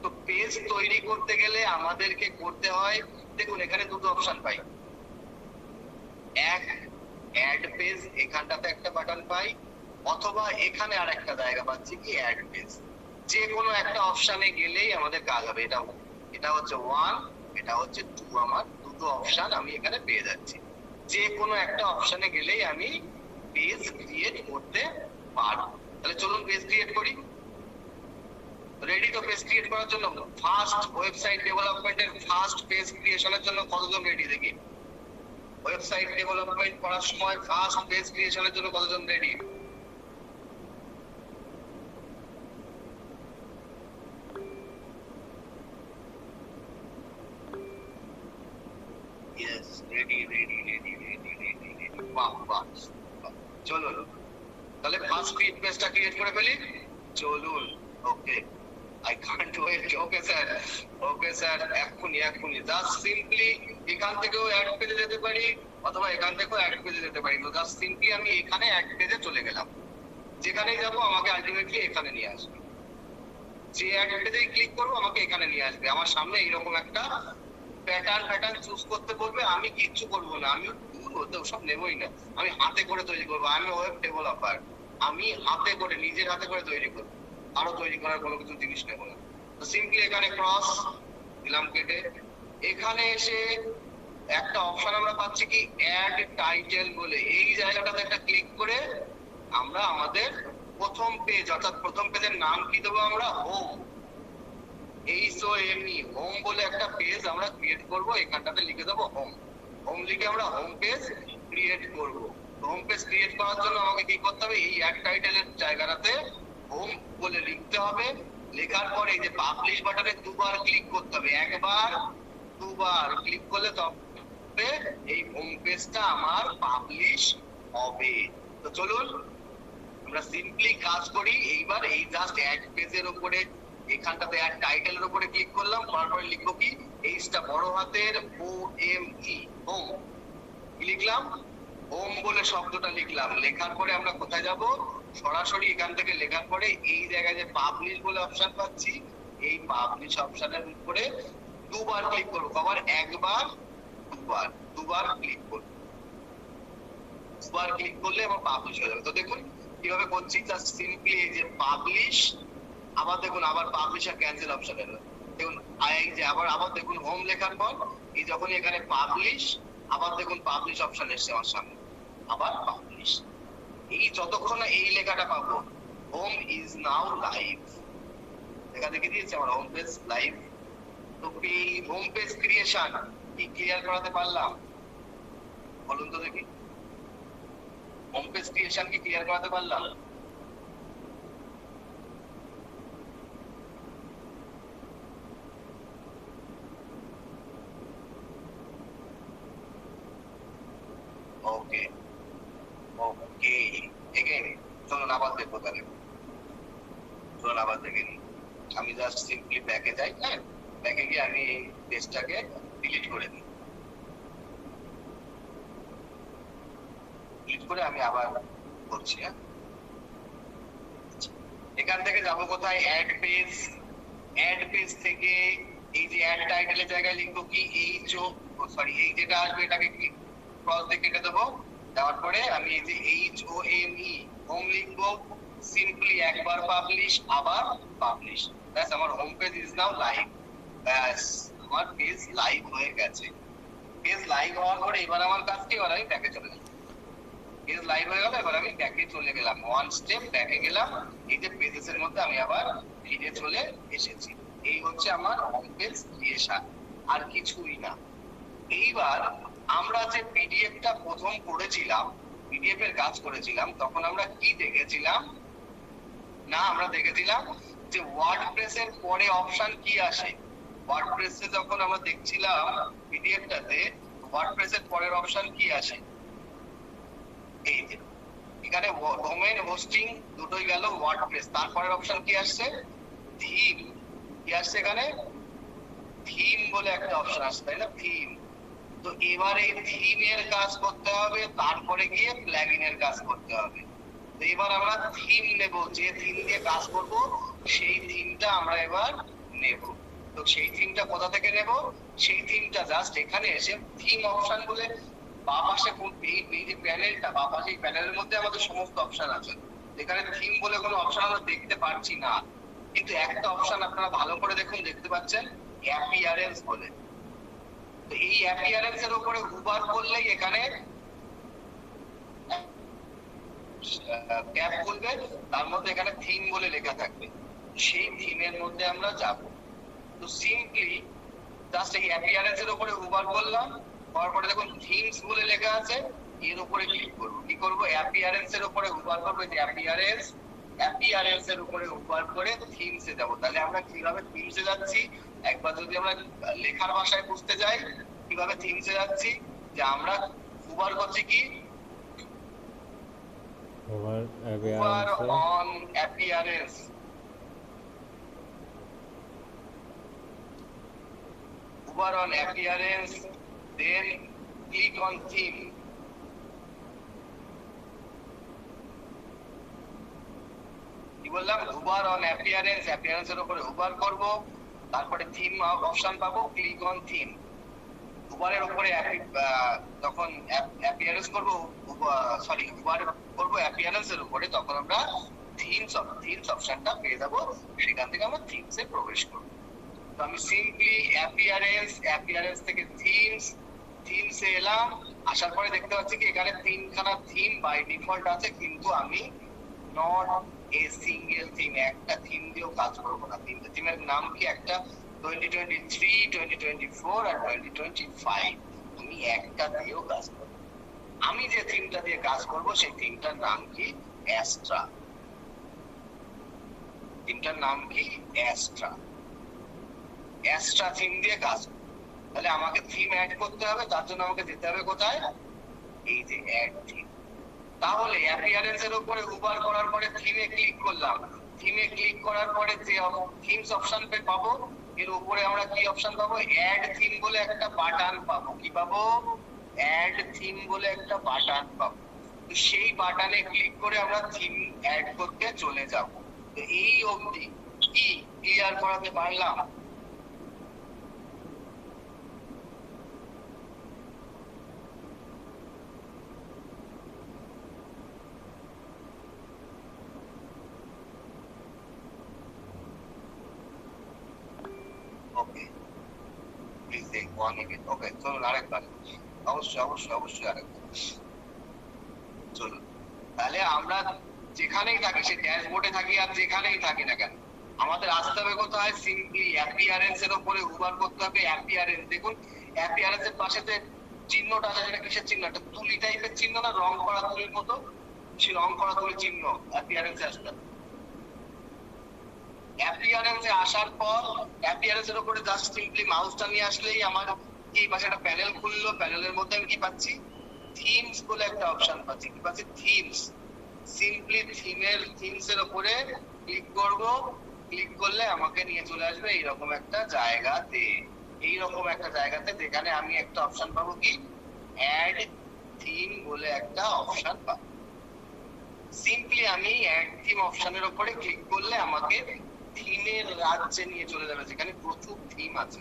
[SPEAKER 1] তো পেজ তৈরি করতে গেলে আমাদেরকে করতে হয়, দেখুন এখানে দুটো অপশন পাই, এক অ্যাড পেজ, এখানটাতে একটা বাটন পাই, অথবা এখানে আর একটা জায়গা পাচ্ছি কি অ্যাড পেজ। যে কোনো একটা অপশনে গেলেই আমাদের কাজ হবে। এটা হচ্ছে 1, এটা হচ্ছে 2, আমার দুটো অপশন আমি এখানে পেয়ে যাচ্ছি। যে কোনো একটা অপশনে গেলেই আমি পেজ ক্রিয়েট করতে পারবো। তাহলে চলুন পেজ ক্রিয়েট করি। রেডি তো পেজ ক্রিয়েট করার জন্য? ফার্স্ট ওয়েবসাইট ডেভেলপমেন্টের ফার্স্ট পেজ ক্রিয়েশনের জন্য কতজন রেডি দেখি? ওয়েবসাইট ডেভেলপমেন্ট করার সময় ফার্স্ট পেজ ক্রিয়েশনের জন্য কতজন ready? Yes, ready ready ready ready ready ready. বাহ বাহ, চলুন তাহলে ফার্স্ট পেজটা ক্রিয়েট করে ফেলি। চলুন, ওকে, I can't wait. Okay sir, okay sir, এক্ষুনি জাস্ট সিম্পলি এখান থেকেও অ্যাড পেজে যেতে পারি, অথবা এখান থেকেও অ্যাড পেজে যেতে পারি। তো জাস্ট সিম্পলি আমি এখানে অ্যাড পেজে চলে গেলাম, যেখানেই যাবো আমাকে আলটিমেটলি এখানে নিয়ে আসবে। যে অ্যাড পেজেই ক্লিক করবো আমাকে এখানে নিয়ে আসবে। আমার সামনে এইরকম একটা প্যাটার্ন চুজ করতে বলবে, আমি কিচ্ছু করবো না, আমি ওসব নেবই না, আমি হাতে করে তৈরি করবো। আমি ওয়েব ডেভেলপার, আমি হাতে করে নিজের হাতে করে তৈরি করবো, আরো তৈরি করার কোনো কিছু জিনিস নেব না। তো সিম্পলি এখানে ক্রস দিলাম কেটে, এখানে এসে একটা অপশন আমরা পাচ্ছি কি অ্যাড টাইটেল বলে, এই জায়গাটাতে একটা ক্লিক করে আমরা আমাদের প্রথম পেজ, অর্থাৎ প্রথম পেজের নাম কি দেবো আমরা? হোম। HOME, হোম বলে একটা পেজ আমরা ক্রিয়েট করব। এখানটাতে লিখে দেবো হোম। হোম লিখে আমরা হোম পেজ ক্রিয়েট করব। হোম পেজ ক্রিয়েট করার জন্য আমাকে কি করতে হবে? এই অ্যাড টাইটেলের জায়গাটাতে হোম বলে লিখতে হবে। লেখার পরে এই যে পাবলিশ বাটনে দুবার ক্লিক করতে হবে, একবার দুবার ক্লিক করলে তবে এই হোম পেজটা আমার পাবলিশ হবে। তো চলুন আমরা সিম্পলি কাজ করি। এইবার এই জাস্ট অ্যাড পেজের উপরে এখানটাতে অ্যাড টাইটেলের উপরে ক্লিক করলাম, তারপরে লিখবো কি এইচটা বড় হাতের OME, হোম। কি লিখলাম? হোম বলে শব্দটা লিখলাম। লেখার পরে আমরা কোথায় যাব? সরাসরি এখান থেকে লেখার পরে এই জায়গায় যে পাবলিশ বলে অপশন পাচ্ছি, এই পাবলিশ অপশনের উপরে দুবার ক্লিক করবো। কবার? একবার দুবার ক্লিক করবো। দুবার ক্লিক করলে আমার পাবলিশ হয়ে যাবে। তো দেখুন কিভাবে করছি, জাস্ট সিম্পলি এই যে পাবলিশ, আবার দেখুন আবার পাবলিশ আর ক্যান্সেল অপশন এলো। দেখুন এই যে আবার দেখুন হোম লেখার পর এই যখন এখানে পাবলিশ, আবার দেখুন পাবলিশ অপশন এসছে আমার সামনে, আবার পাবলিশ। এই যতক্ষণ না এই লেখাটা পাবো, হোম ইজ নাও লাইভ, লেখা দেখে দিয়েছে আমার হোম পেজ লাইভ। তো হোম পেজ ক্রিয়েশন কি ক্লিয়ার করাতে পারলাম বলুন তো দেখি? হোম পেজ ক্রিয়েশন কি ক্লিয়ার করাতে পারলাম? ওকে ওকে, এগেইন চলুন আবার দেখবো তাহলে, চলুন আবার দেখে নিই। আমি জাস্ট সিম্পলি ব্যাকে যাই, হ্যাঁ ব্যাকে গিয়ে আমি পেজটাকে ডিলিট করে দিই, ডিলিট করে আমি আবার করছি। হ্যাঁ এখান থেকে যাব কোথায়? Add page. অ্যাড পেজ থেকে এই যে অ্যাড টাইটেলের জায়গায় লিখবো কি এইচ ও সরি এই যেটা আসবে এটাকে কি ক্রস দিয়ে কেটে দেবো, দেওয়ার পরে আমি এই যে H O M E home লিখবো, সিম্পলি একবার পাবলিশ আবার পাবলিশ, ব্যাস আমার home page is now live. ব্যাস আমার পেজ লাইভ হয়ে গেছে। পেজ লাইভ হওয়ার পরে এবার আমার কাজ কি? এবার আমি ব্যাকে চলে যাবো। পেজ লাইভ হয়ে গেল, এবার আমি ব্যাকে চলে গেলাম, ওয়ান স্টেপ ব্যাকে গেলাম, এই যে পেজেস এর মধ্যে আমি আবার ফিরে চলে এসেছি। এই হচ্ছে আমার হোম পেজ ক্রিয়েশন, আর কিছুই না। এইবার আমরা যে পিডিএফটা প্রথম করেছিলাম, পিডিএফ এর কাজ করেছিলাম, তখন আমরা কি দেখেছিলাম না? আমরা দেখেছিলাম যে ওয়ার্ডপ্রেস এর পরে অপশন কি আসে। ওয়ার্ডপ্রেস এ যখন আমরা দেখছিলাম পিডিএফটাতে, ওয়ার্ডপ্রেস এর পরের অপশন কি আসে? এই যে এখানে ডোমেইন হোস্টিং দুটোই গেল, ওয়ার্ডপ্রেস, তারপরের অপশন কি আসছে? থিম। কি আসছে এখানে? থিম বলে একটা অপশন আসছে, তাই না? থিম। তো এবার এই থিমের কাজ করতে হবে, তারপরে গিয়ে প্লাগইনের কাজ করতে হবে। তো এবার আমরা থিম নেব, যে থিম দিয়ে কাজ করব সেই থিমটা আমরা এবার নেব। তো সেই থিমটা কোথা থেকে নেব? সেই থিমটা জাস্ট এখানে এসে থিম অপশন বলে বাঁ পাশে এই যে প্যানেলটা, বাঁ পাশে এই প্যানেলের মধ্যে আমাদের সমস্ত অপশন আছে। এখানে থিম বলে কোনো অপশন আমরা দেখতে পাচ্ছি না, কিন্তু একটা অপশন আপনারা ভালো করে দেখুন, দেখতে পাচ্ছেন অ্যাপিয়ারেন্স বলে। তো এই অ্যাপিয়ারেন্স এর উপরে হুবার করলেই এখানে ট্যাব খুলবে, তার মধ্যে এখানে থিম বলে লেখা থাকবে, সেই থিমের মধ্যে আমরা যাব। তো সিম্পলি জাস্ট এই অ্যাপিয়ারেন্স এর উপরে হুবার করলাম, করার পরে দেখুন থিমস বলে লেখা আছে, এর উপরে ক্লিক করব। কি করব? অ্যাপিয়ারেন্স এর উপরে হুবার করব, এই যে অ্যাপিয়ারেন্স, অ্যাপিয়ারেন্স এর উপরে হুবার করে থিমসে যাব। তাহলে আমরা কিভাবে থিমসে যাচ্ছি একবার যদি আমরা লেখার ভাষায় বুঝতে যাই, কিভাবে থিমসে যাচ্ছি, যে আমরা হুবার করছি কি hover on appearance, hover on appearance, then click on theme. কি বললাম? হুবার অন অ্যাপিয়ারেন্স, অ্যাপিয়ারেন্স এর উপরে হুবার করব, তারপরে থিম অপশন পাবো, ক্লিক অন থিম। হুবারের উপরে যখন অ্যাপিয়ারেন্স করব, সরি হুবার করব অ্যাপিয়ারেন্স এর উপরে, তখন আমরা থিমস অপশনটা পেয়ে যাব, সেখান থেকে আমরা থিমসে প্রবেশ করব। তো আমি সিম্পলি অ্যাপিয়ারেন্স থেকে থিমসে এলাম, আসার পরে দেখতে পাচ্ছি কি এখানে তিনখানা থিম বাই ডিফল্ট আছে, কিন্তু আমি নট এ সিঙ্গেল থিম, একটা থিম দিয়েও কাজ করবো না। তিনটে থিমের নাম কি? একটা 2023, 2024 আর 2025। আমি একটা দিয়েও কাজ করবো। আমি যে থিমটা দিয়ে কাজ করব সেই থিমটার নাম কি? অ্যাস্ট্রা। থিমটার নাম কি? অ্যাস্ট্রা। অ্যাস্ট্রা থিম দিয়ে কাজ করব। তাহলে আমাকে থিম অ্যাড করতে হবে, তার জন্য আমাকে যেতে হবে কোথায়? এই যে অ্যাড থিম। তাহলে অ্যাপিয়ারেন্স এর উপরে হুবার করার পরে থিমে ক্লিক করলাম, থিমে ক্লিক করার পরে যে থিমস অপশন পাবো, এর উপরে আমরা কি অপশন পাবো? অ্যাড থিম বলে একটা বাটন পাবো। কি পাবো? অ্যাড থিম বলে একটা বাটন পাবো। তো সেই বাটনে ক্লিক করে আমরা থিম অ্যাড করতে চলে যাব। তো এই অবধি কি ক্লিয়ার করাতে পারলাম? Okay please take one minute. Okay চলুন আরেকবার, অবশ্যই আরেকবার চলুন। তাহলে আমরা যেখানেই থাকি, সে ড্যাশবোর্ডে থাকি আর যেখানেই থাকি না কেন, আমাদের আসতে হবে কোথায়? সিম্পলি অ্যাপিয়ারেন্স এর উপরে হুবার করতে হবে। অ্যাপিয়ারেন্স দেখুন, অ্যাপিয়ারেন্স এর পাশে যে চিহ্নটা আছে সেটা কিসের চিহ্ন? একটা তুলি টাইপের চিহ্ন না, রং করা তুলির মতো? সে রং করা তুলির চিহ্ন অ্যাপিয়ারেন্সে আসবে। অ্যাপিয়ারেন্সে আসার পর অ্যাপিয়ারেন্স এর উপরে জাস্ট সিম্পলি মাউসটা নিয়ে আসলেই আমার এই পাশে একটা প্যানেল খুললো। প্যানেলের মধ্যে আমি কি পাচ্ছি? থিমস বলে একটা অপশন পাচ্ছি। কি পাচ্ছি? থিমস। সিম্পলি থিমস এর উপরে ক্লিক করব। ক্লিক করলে আমাকে নিয়ে চলে আসবে এইরকম একটা জায়গাতে। এইরকম একটা জায়গাতে যেখানে আমি একটা অপশন পাবো, কি অ্যাড থিম বলে একটা অপশন পাবো। সিম্পলি আমি অ্যাড থিম অপশনের উপরে ক্লিক করলে আমাকে থিমের রাজ্যে নিয়ে চলে যাবে, যেখানে প্রচুর থিম আছে,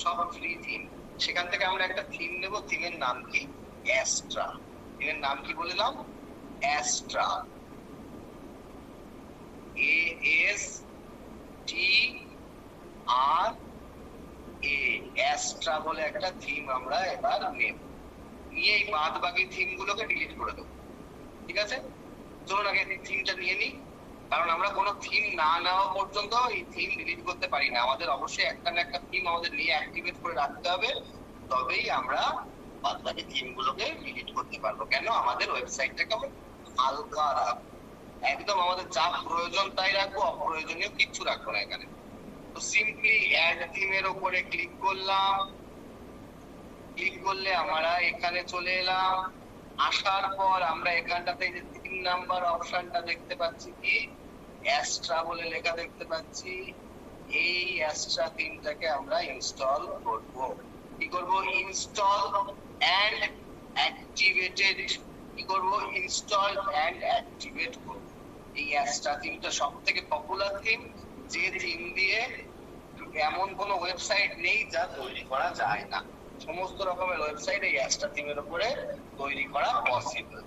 [SPEAKER 1] সব ফ্রি থিম। সেখান থেকে আমরা একটা থিম নেব। থিমের নাম কি? অ্যাস্ট্রা। থিমের নাম কি বললাম? অ্যাস্ট্রা। ASTRA, অ্যাস্ট্রা বলে একটা থিম আমরা এবার নেব। নিয়ে এই বাদ বাকি থিম গুলোকে ডিলিট করে দেবো। ঠিক আছে, চলুন আগে থিমটা নিয়ে নিই। কারণ আমরা কোনো থিম না নেওয়া পর্যন্ত এই থিম ডিলিট করতে পারি না। আমাদের অবশ্যই একটা না একটা থিম আমাদের নিয়ে অ্যাক্টিভেট করে রাখতে হবে, তবেই আমরা বাদ বাকি থিম গুলোকে ডিলিট করতে পারবো। কেন? আমাদের ওয়েবসাইটটাকে আমরা হালকা রাখবো, একদম আমাদের যা প্রয়োজন তাই রাখবো, অপ্রয়োজনীয় কিচ্ছু রাখবো না এখানে। তো সিম্পলি অ্যাড থিমের উপরে ক্লিক করলাম। ক্লিক করলে আমরা এখানে চলে এলাম। আসার পর আমরা এখানটাতে যে 3 নাম্বার অপশনটা দেখতে পাচ্ছি, কি অ্যাস্ট্রা বলে লেখা দেখতে পাচ্ছি। এই অ্যাস্ট্রা থিমটাকে আমরা ইনস্টল করব। কি করব? Install and activated. কি করব? ইনস্টল এন্ড অ্যাক্টিভেট করব। এই অ্যাস্ট্রা থিমটা সবথেকে পপুলার থিম, যে থিম দিয়ে এমন কোনো ওয়েবসাইট নেই যা তৈরি করা যায় না। সমস্ত রকমের ওয়েবসাইট এই অ্যাস্ট্রা থিমের উপরে তৈরি করা পসিবল।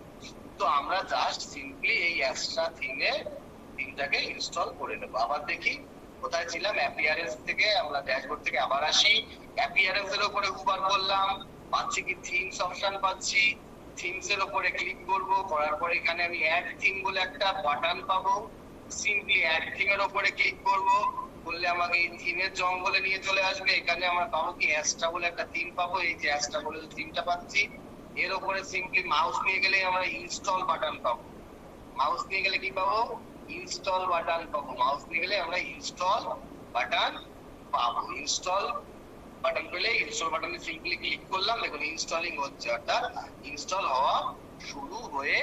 [SPEAKER 1] তো আমরা জাস্ট সিম্পলি এই অ্যাস্ট্রা থিমটাকে ইনস্টল করে নেব। আবার দেখি কোথায় ছিলাম। অ্যাপিয়ারেন্স থেকে আমরা ড্যাশবোর্ড থেকে আবার আসি। অ্যাপিয়ারেন্স এর উপরে হুবার করলাম, পাচ্ছি কি থিমস অপশন পাচ্ছি। থিমস এর উপরে ক্লিক করব। করার পর এখানে আমি অ্যাড থিম বলে একটা বাটন পাবো। সিম্পলি অ্যাড থিম এর উপরে ক্লিক করব। করলে আমাকে এই থিমের জঙ্গলে নিয়ে চলে আসবে। এখানে আমরা পাবো কি অ্যাস্ট্রা বলে একটা থিম পাবো। এই যে অ্যাস্ট্রা বলে থিমটা পাচ্ছি, এর উপরে সিম্পলি মাউস নিয়ে গেলে আমরা ইনস্টল বাটন পাবো। মাউস নিয়ে গেলে কি পাবো? ইনস্টল বাটন পাবো। মাউস নিয়ে গেলে আমরা ইনস্টল বাটন পাবো। ইনস্টল বাটন পেলে ইনস্টল বাটনে সিম্পলি ক্লিক করলাম। দেখুন ইনস্টলিং হচ্ছে, অর্থাৎ ইনস্টল হওয়া শুরু হয়ে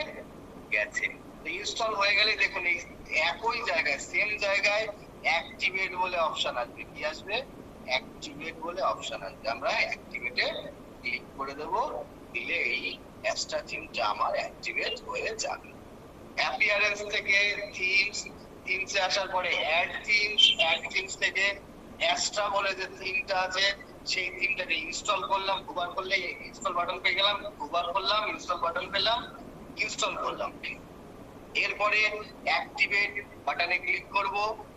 [SPEAKER 1] গেছে। ইনস্টল হয়ে গেলে দেখুন এই একই জায়গায়, সেম জায়গায় অ্যাক্টিভেট বলে অপশন আসবে। কি আসবে? অ্যাক্টিভেট বলে অপশন আসবে। আমরা অ্যাক্টিভেটে ক্লিক করে দেব। দিলে এই অ্যাস্ট্রা থিমটা আমার অ্যাক্টিভেট হয়ে যাবে। অ্যাপিয়ারেন্স থেকে থিমসে আসার পরে অ্যাড থিমস থেকে অ্যাস্ট্রা বলে যে থিমটা আছে সেই থিমটাকে ইনস্টল করলাম। দুবার করলে ইনস্টল বাটন পেয়ে গেলাম। দুবার করলাম, ইনস্টল বাটন পেলাম, ইনস্টল করলাম। এরপরে অ্যাক্টিভেট বাটনে ক্লিক করব।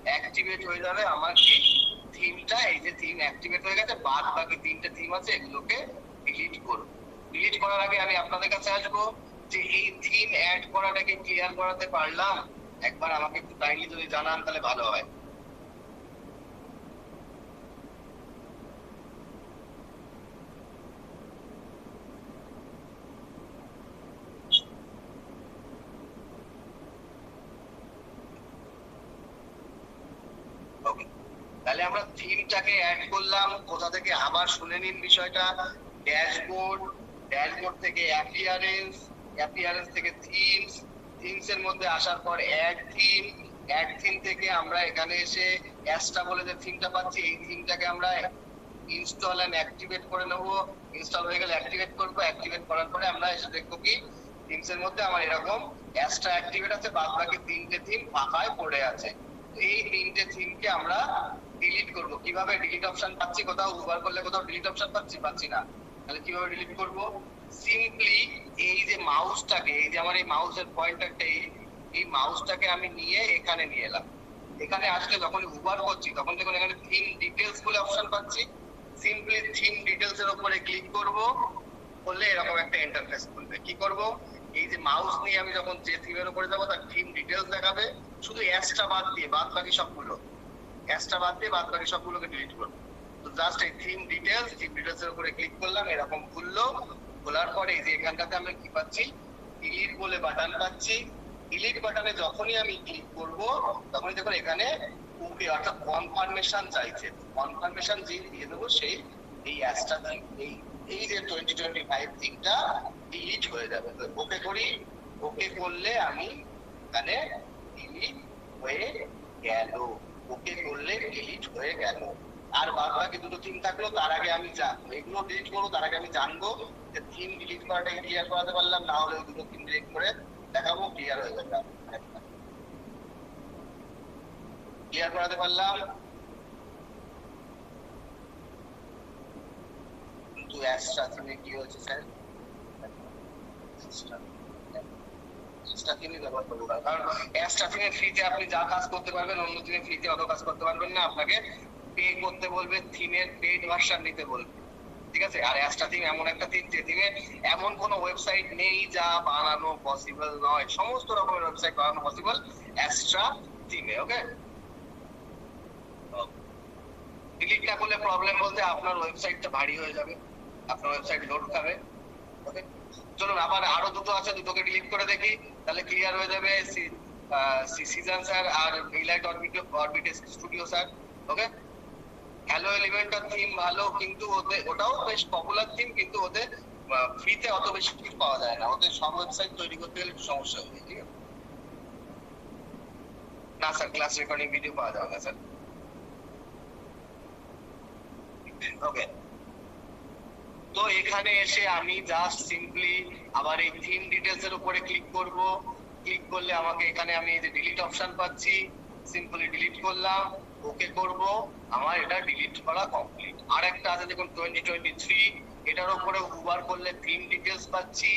[SPEAKER 1] অ্যাক্টিভেট হয়ে যাবে আমার কি থিমটা। এই যে থিম অ্যাক্টিভেট হয়ে গেছে, বাদ বাকি 3টে থিম আছে এগুলোকে ডিলিট করব। ডিলিট করার আগে আমি আপনাদের কাছে আসবো যে এই থিম অ্যাড করাটাকে ক্লিয়ার করাতে পারলাম? একবার আমাকে একটু কাইন্ডলি যদি জানান তাহলে ভালো হয়। ওকে, তাহলে আমরা থিমটাকে অ্যাড করলাম কোথা থেকে আবার শুনে নিন বিষয়টা। ড্যাশবোর্ড, ড্যাশবোর্ড থেকে অ্যাপিয়ারেন্স, অ্যাপিয়ারেন্স থেকে থিমস, থিমস এর মধ্যে আসার পর অ্যাড থিম, অ্যাড থিম থেকে আমরা এখানে এসে অ্যাস্ট্রা বলে যে থিমটা পাচ্ছি এই থিমটাকে আমরা ইনস্টল এন্ড অ্যাক্টিভেট করে নেব। ইনস্টল হয়ে গেলে অ্যাক্টিভেট করব। অ্যাক্টিভেট করার পরে আমরা এসে দেখবো কি থিমস এর মধ্যে আমার এরকম অ্যাস্ট্রা অ্যাক্টিভেট আছে, বাদ বাকি 3টে থিম ফাঁকায় পড়ে আছে। এই 3টে থিমকে আমরা ডিলিট করব। কিভাবে? ডিলিট অপশন পাচ্ছি কোথাও, হুবার করলে কোথাও ডিলিট অপশন পাচ্ছি না। তাহলে কিভাবে ডিলিট করব? সিম্পলি এই যে মাউসটাকে, এই যে আমার এই মাউসের পয়েন্টারটা, এই মাউসটাকে আমি নিয়ে এখানে নিয়ে এলাম। এখানে আসলে যখন হুবার করছি তখন দেখুন এখানে থিম ডিটেলস বলে অপশন পাচ্ছি। সিম্পলি থিম ডিটেলস এর উপরে ক্লিক করব। করলে এরকম একটা ইন্টারফেস খুলবে। কি করব? এই যে মাউস নিয়ে আমি যখন যে থিমের উপরে যাবো তার থিম ডিটেলস দেখাবে, শুধু অ্যাসটা বাদ দিয়ে বাদ বাকি সবগুলোকে ডিলিট করবো। তো জাস্ট এই থিম ডিটেলস এর উপরে ক্লিক করলাম, এরকম খুললো। খোলার পরে এই যে এখানটাতে আমরা কি পাচ্ছি, ডিলিট বলে বাটন পাচ্ছি। ডিলিট বাটনে যখনই আমি ক্লিক করব তখনই দেখুন এখানে ওকে অর্থাৎ কনফার্মেশন চাইছে। কনফার্মেশন যে দিয়ে দেবো সেই এই অ্যাসটা থিম, এই যে 2025 থিমটা ডিলিট হয়ে যাবে। ওকে করি, ওকে করলে আমি এখানে ডিলিট হয়ে গেল, ওকে করলে ডিলিট হয়ে গেল। আর বাদ বাকি দুটো থিম থাকলো, তার আগে আমি এগুলো ডিলিট করবো, তার আগে আমি জানবো যে থিম ডিলিট করাটা ক্লিয়ার করাতে পারলাম, না হলে ওই দুটো থিম ডিলিট করে দেখাবো, ক্লিয়ার হয়ে যাবে। ক্লিয়ার করাতে পারলাম, কিন্তু এক্সট্রা থিমে কি হচ্ছে স্যার, এক্সট্রা থিমই ব্যবহার করবো, কারণ এক্সট্রা থিমে ফ্রিতে আপনি যা কাজ করতে পারবেন অন্য থিমে ফ্রিতে অত কাজ করতে পারবেন না, আপনাকে পে করতে বলবে, থিমের পেইড ভার্সন নিতে বলবে, ঠিক আছে। আর এক্সট্রা থিম এমন একটা থিম যে থিমে এমন কোনো ওয়েবসাইট নেই যা বানানো পসিবল নয়, সমস্ত রকমের ওয়েবসাইট বানানো পসিবল এক্সট্রা থিমে। ওকে, ডিলিট না করলে প্রবলেম বলতে আপনার ওয়েবসাইটটা ভারী হয়ে যাবে, আপনার ওয়েবসাইট লোড খাবে। ওকে, চলুন আবার আরো দুটো আছে, দুটোকে ডিলিট করে দেখি, তাহলে ক্লিয়ার হয়ে যাবে। সিজন স্যার আর মিলাইট অরবিট স্টুডিও স্যার। ওকে, হ্যালো এলিমেন্টার থিম ভালো, কিন্তু ওটাও বেশ পপুলার থিম, কিন্তু ওদের ফ্রিতে অত বেশি কিছু পাওয়া যায় না, ওদের সব ওয়েবসাইট তৈরি করতে গেলে একটু সমস্যা হবে, ঠিক আছে। না স্যার, ক্লাস রেকর্ডিং ভিডিও পাওয়া যাবে না স্যার। ওকে, তো এখানে এসে আমি জাস্ট সিম্পলি আবার এই থিম ডিটেলস এর উপরে ক্লিক করব। ক্লিক করলে আমাকে এখানে আমি এই যে ডিলিট অপশন পাচ্ছি, সিম্পলি ডিলিট করলাম, ওকে করব, আমার এটা ডিলিট করা কমপ্লিট। আর একটা আছে দেখুন 2023, এটার উপরে হুবার করলে থিম ডিটেলস পাচ্ছি।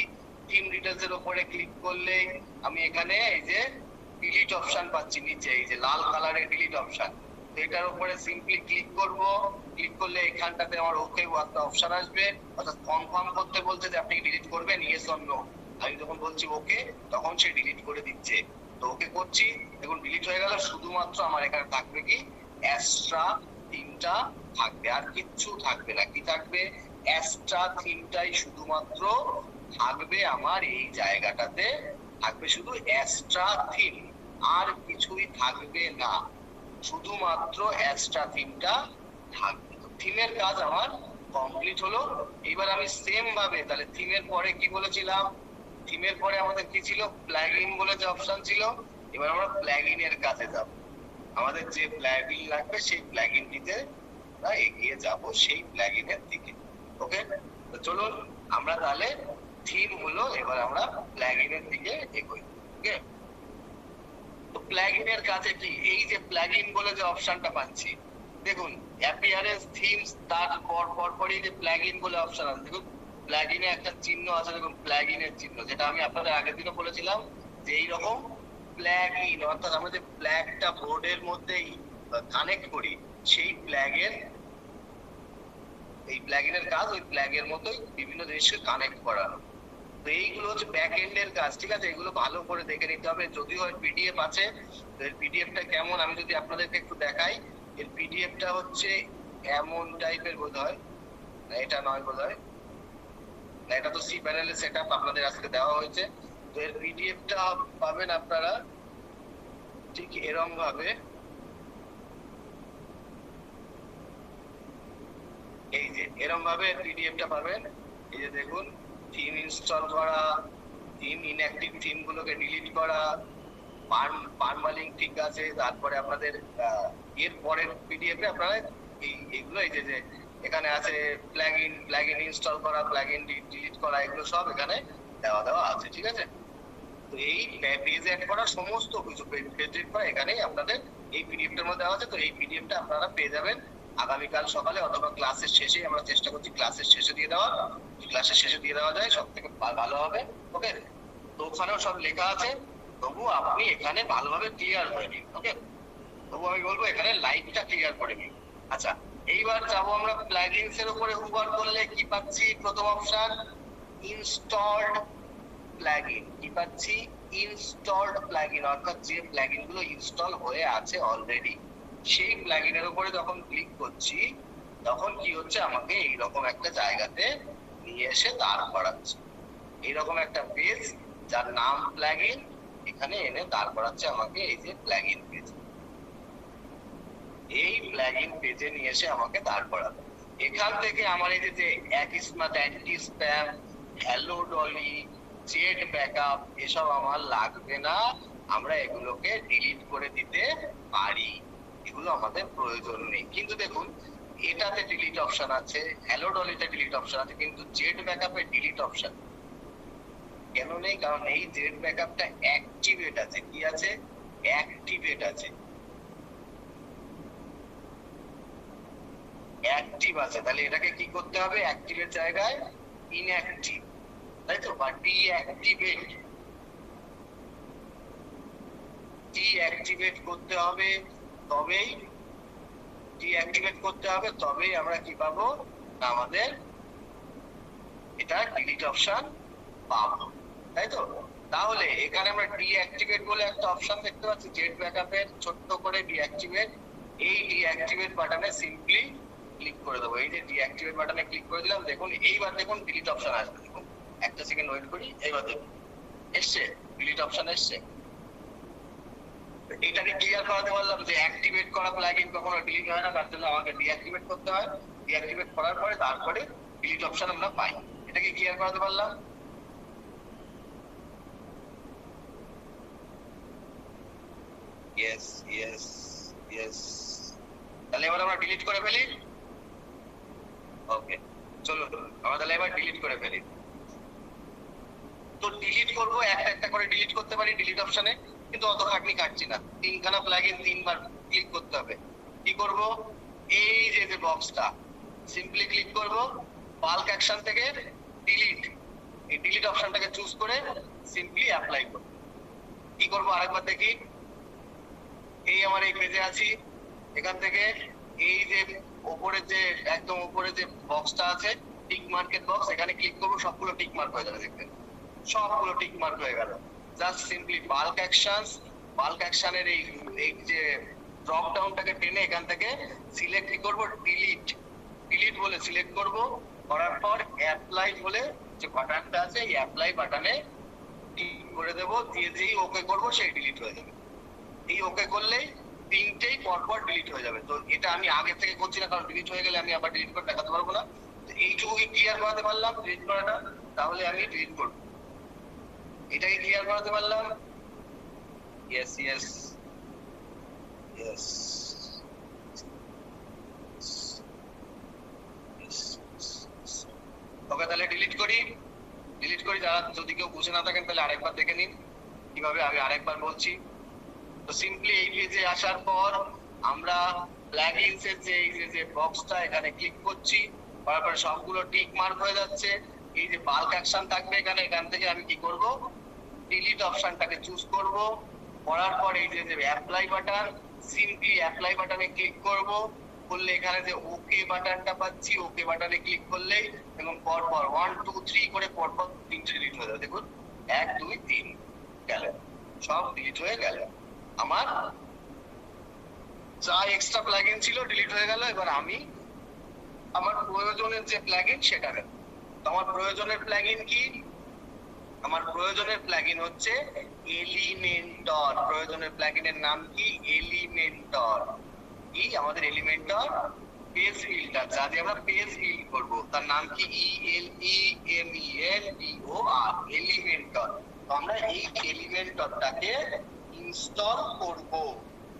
[SPEAKER 1] থিম ডিটেলস এর উপরে ক্লিক করলে আমি এখানে এই যে ডিলিট অপশন পাচ্ছি, নিচে এই যে লাল কালারের ডিলিট অপশন, এটার উপরে সিম্পলি ক্লিক করব। ক্লিক করলে এখানটাতে আমার ওকে একটা অপশন আসবে, অর্থাৎ কনফার্ম করতে বলছে যে আপনি ডিলিট করবেন, ইয়েস অর নো। আমি যখন বলছি ওকে, তখন সে ডিলিট করে দিচ্ছে। তো ওকে করছি, দেখুন ডিলিট হয়ে গেল। শুধুমাত্র আমার এখানে থাকবে কি, এক্সট্রা থিমটা থাকবে, আর কিচ্ছু থাকবে না। কি থাকবে, এক্সট্রা থিমটাই শুধুমাত্র থাকবে আমার এই জায়গাটাতে, থাকবে শুধু এক্সট্রা থিম, আর কিছুই থাকবে না, শুধুমাত্র এক্সট্রা থিমটা থাকবে। তো থিমের কাজ আমার কমপ্লিট হলো। এবার আমি সেম ভাবে, তাহলে থিমের পরে কি বলেছিলাম, থিমের পরে আমাদের কি ছিল, প্লাগইন বলে যে অপশন ছিল। এবার আমরা প্লাগইন এর কাছে যাব, আমাদের যে প্লাগইন লাগবে সেই প্লাগইনটিতে আমরা এগিয়ে যাব, সেই প্লাগইনের দিকে। ওকে, তো চলুন আমরা তাহলে থিম হলো, এবার আমরা প্লাগইনের দিকে এগোই। ওকে, তো প্লাগইনের কাছে কি, এই যে প্লাগইন বলে যে অপশনটা পাচ্ছি, দেখুন অ্যাপিয়ারেন্স থিমস, তার পরপরই যে প্লাগইন বলে অপশন আছে, দেখুন প্লাগইনে একটা চিহ্ন আছে, দেখুন প্লাগইনের চিহ্ন, যেটা আমি আপনাদের আগের দিনও বলেছিলাম যে এইরকম প্লাগইন, অর্থাৎ আমরা যে প্লাগটা বোর্ডের মধ্যেই কানেক্ট করি, সেই এই প্লাগইনের কাজ ওই প্লাগের মতোই বিভিন্ন জিনিসকে কানেক্ট করানো। তো এইগুলো হচ্ছে ব্যাক এন্ড এর কাজ, ঠিক আছে। এগুলো ভালো করে দেখে নিতে হবে, যদিও এর পিডিএফ আছে। এর পিডিএফটা কেমন আমি যদি আপনাদেরকে একটু দেখাই, এর পিডিএফটা হচ্ছে এমন টাইপের বোধহয়, না এটা নয় বোধহয়, না এটা তো সি প্যানেলের সেটআপ আপনাদের আজকে দেওয়া হয়েছে। তো এর পিডিএফটা পাবেন আপনারা ঠিক এরকম ভাবে, এই যে এরকম ভাবে পিডিএফটা পাবেন। এই যে দেখুন, থিম ইনস্টল করা, থিম ইনঅ্যাক্টিভ থিম গুলোকে ডিলিট করা, পারমালিঙ্ক ঠিক আছে। তারপরে আপনাদের এর পরের পিডিএফ এ আপনারা এইগুলো এই যে এখানে আছে প্লাগইন ইনস্টল করা, প্লাগইন ডিলিট করা, এগুলো সব এখানে দেওয়া আছে, ঠিক আছে। তো এই পেজ অ্যাড করা সমস্ত কিছু পেজ এড করা এখানেই আপনাদের এই পিডিএফটার মধ্যে দেওয়া আছে। তো এই পিডিএফটা আপনারা পেয়ে যাবেন আগামীকাল সকালে, অথবা ক্লাসের শেষে, আমরা চেষ্টা করছি ক্লাসের শেষে দিয়ে দেওয়া, ক্লাসের শেষে দিয়ে দেওয়া যায় সব থেকে ভালো হবে। ওকে, তো ওখানেও সব লেখা আছে, তবু আপনি এখানে ভালোভাবে ক্লিয়ার করে নিন। ওকে, তবু আমি বলবো এখানে লাইটটা ক্লিয়ার করে নিন। আচ্ছা, এইবার যাবো আমরা প্লাগইনস এর উপরে হুবার করলে কি পাচ্ছি, প্রথম অপশন ইনস্টলড প্লাগইন কি পাচ্ছি, ইনস্টলড প্লাগইন, অর্থাৎ যে প্লাগইন গুলো ইনস্টল হয়ে আছে অলরেডি, সেই প্লাগইনের উপরে যখন ক্লিক করছি তখন কি হচ্ছে, আমাকে এইরকম একটা জায়গাতে নিয়ে এসে দাঁড় করাচ্ছে। এইরকম একটা পেজ যার নাম প্লাগইন, এখানে এনে দাঁড় করাচ্ছে আমাকে এই যে প্লাগইন পেজ। এই প্লাগইন পেজে নিয়ে এসে আমাকে দাঁড় করাবে। এখান থেকে আমার এই যে Akismet, anti spam, hello Dolly, jet backup এসব আমার লাগবে না, আমরা এগুলোকে ডিলিট করে দিতে পারি, এগুলো আমাদের প্রয়োজন নেই। কিন্তু দেখুন এটাতে ডিলিট অপশন আছে, হ্যালো ডলিতে ডিলিট অপশন আছে, কিন্তু জেট ব্যাকআপে ডিলিট অপশন কেন নেই? কারণ এই জেট ব্যাকআপটা অ্যাক্টিভেট আছে। কি আছে? অ্যাক্টিভেট আছে, অ্যাক্টিভ আছে। তাহলে এটাকে কি করতে হবে? অ্যাক্টিভের জায়গায় ইনঅ্যাক্টিভ, তাই তো, বা ডিঅ্যাক্টিভেট, ডিঅ্যাক্টিভেট করতে হবে। তবেই ডিঅ্যাক্টিভেট করতে হবে, তবেই আমরা কি পাবো? আমাদের এটা ডিলিট অপশন পাবো, তাই তো। তাহলে এখানে আমরা ডিঅ্যাক্টিভেট বলে একটা অপশন দেখতে পাচ্ছি, জেট ব্যাকআপের ছোট্ট করে ডিঅ্যাক্টিভেট। এই ডিঅ্যাক্টিভেট বাটনে সিম্পলি ক্লিক করে দেবো। এই যে ডিঅ্যাক্টিভেট বাটনে ক্লিক করে দিলাম, দেখুন এইবার দেখুন ডিলিট অপশন আসবে। দেখুন একটা সেকেন্ড ওয়েট করি, এইবার দেখুন এসছে, ডিলিট অপশন এসছে। এটাকে ক্লিয়ার করাতে পারলাম যে অ্যাক্টিভেট করা প্লাগইন কখনো ডিলিট হয় না, তার জন্য আমাকে ডিঅ্যাক্টিভেট করতে হয়। ডিঅ্যাক্টিভেট করার পরে তারপরে ডিলিট অপশন আমরা পাই। এটাকে ক্লিয়ার করাতে পারলাম। Yes yes yes. তাহলে এবার আমরা ডিলিট করে ফেলি। ওকে, চলুন আমরা তাহলে এবার ডিলিট করে ফেলি। তো ডিলিট করবো, একটা একটা করে ডিলিট করতে পারি ডিলিট অপশনে, কিন্তু অত খাটনি কাটছি না। তিনখানা প্লাগইন তিনবার ক্লিক করতে হবে। কি করব? এই যে যে বক্সটা সিম্পলি ক্লিক করব, বাল্ক অ্যাকশন থেকে ডিলিট, এই ডিলিট অপশনটাকে চুজ করে সিম্পলি অ্যাপ্লাই করব। কি করব আরেকবার দেখি। এই আমার এই পেজে আছি, এখান থেকে এই যে উপরে যে একদম উপরে যে বক্সটা আছে টিক মার্কের বক্স, এখানে ক্লিক করব, সবগুলো টিক মার্ক হয়ে যাবে। দেখবেন সবগুলো টিক মার্ক হয়ে গেল। Just simply bulk actions, bulk অ্যাকশনের এই যে ড্রপ ডাউনটাকে টেনে এখান থেকে সিলেক্ট কি করব, ডিলিট, ডিলিট বলে সিলেক্ট করব। করার পর অ্যাপ্লাই বলে যে বাটনটা আছে, এই অ্যাপ্লাই বাটনে ক্লিক করে দেব, দিয়ে যেই ওকে করব সেই ডিলিট হয়ে যাবে। এই ওকে করলেই তিনটেই পরপর ডিলিট হয়ে যাবে। তো এটা আমি আগে থেকে করছি না, কারণ ডিলিট হয়ে গেলে আমি আবার ডিলিট করে দেখাতে পারবো না। তো এইটুকু ক্লিয়ার করাতে পারলাম ডিলিট করাটা, তাহলে আমি ডিলিট করবো। এটাকে ক্লিয়ার করাতে পারলাম। Yes yes yes. ওকে, তাহলে ডিলিট করি। ডিলিট করি, যারা যদি কেউ বুঝে না থাকেন তাহলে আরেকবার দেখে নিন কিভাবে। আমি আরেকবার বলছি। তো সিম্পলি এই পেজে আসার পর আমরা প্লাগইনস এর যে এই যে বক্সটা, এখানে ক্লিক করছি, করার পরে সবগুলো টিক মার্ক হয়ে যাচ্ছে। এই যে বাল্ক অ্যাকশন থাকবে এখানে, এখান থেকে আমি কি করব, ডিলিট অপশনটাকে চুজ করব। করার পর এই যে অ্যাপ্লাই বাটন, সিম্পলি অ্যাপ্লাই বাটনে ক্লিক করব। করলে এখানে যে ওকে বাটনটা পাচ্ছি, ওকে বাটনে ক্লিক করলেই এবং পরপর 1 2 3 করে পরপর তিনটে ডিলিট হয়ে যাবে। দেখুন 1 2 3 গেল, সব ডিলিট হয়ে গেল। আমার যা এক্সট্রা প্লাগইন ছিল ডিলিট হয়ে গেল। এবার আমি আমার প্রয়োজনের যে প্লাগইন সেটা নেব। তো আমার প্রয়োজনের প্লাগইন কি? আমার প্রয়োজনের প্লাগইন হচ্ছে এলিমেন্টর। প্রয়োজনের প্লাগইনের নাম কি? এলিমেন্টর। কি আমাদের এলিমেন্টর পেজ বিল্ডার, যা দিয়ে আমরা পেজ বিল্ড করব, তার নাম কি? ELEMENTOR, Elementor. তো আমরা এই এলিমেন্টরটাকে ইনস্টল করব।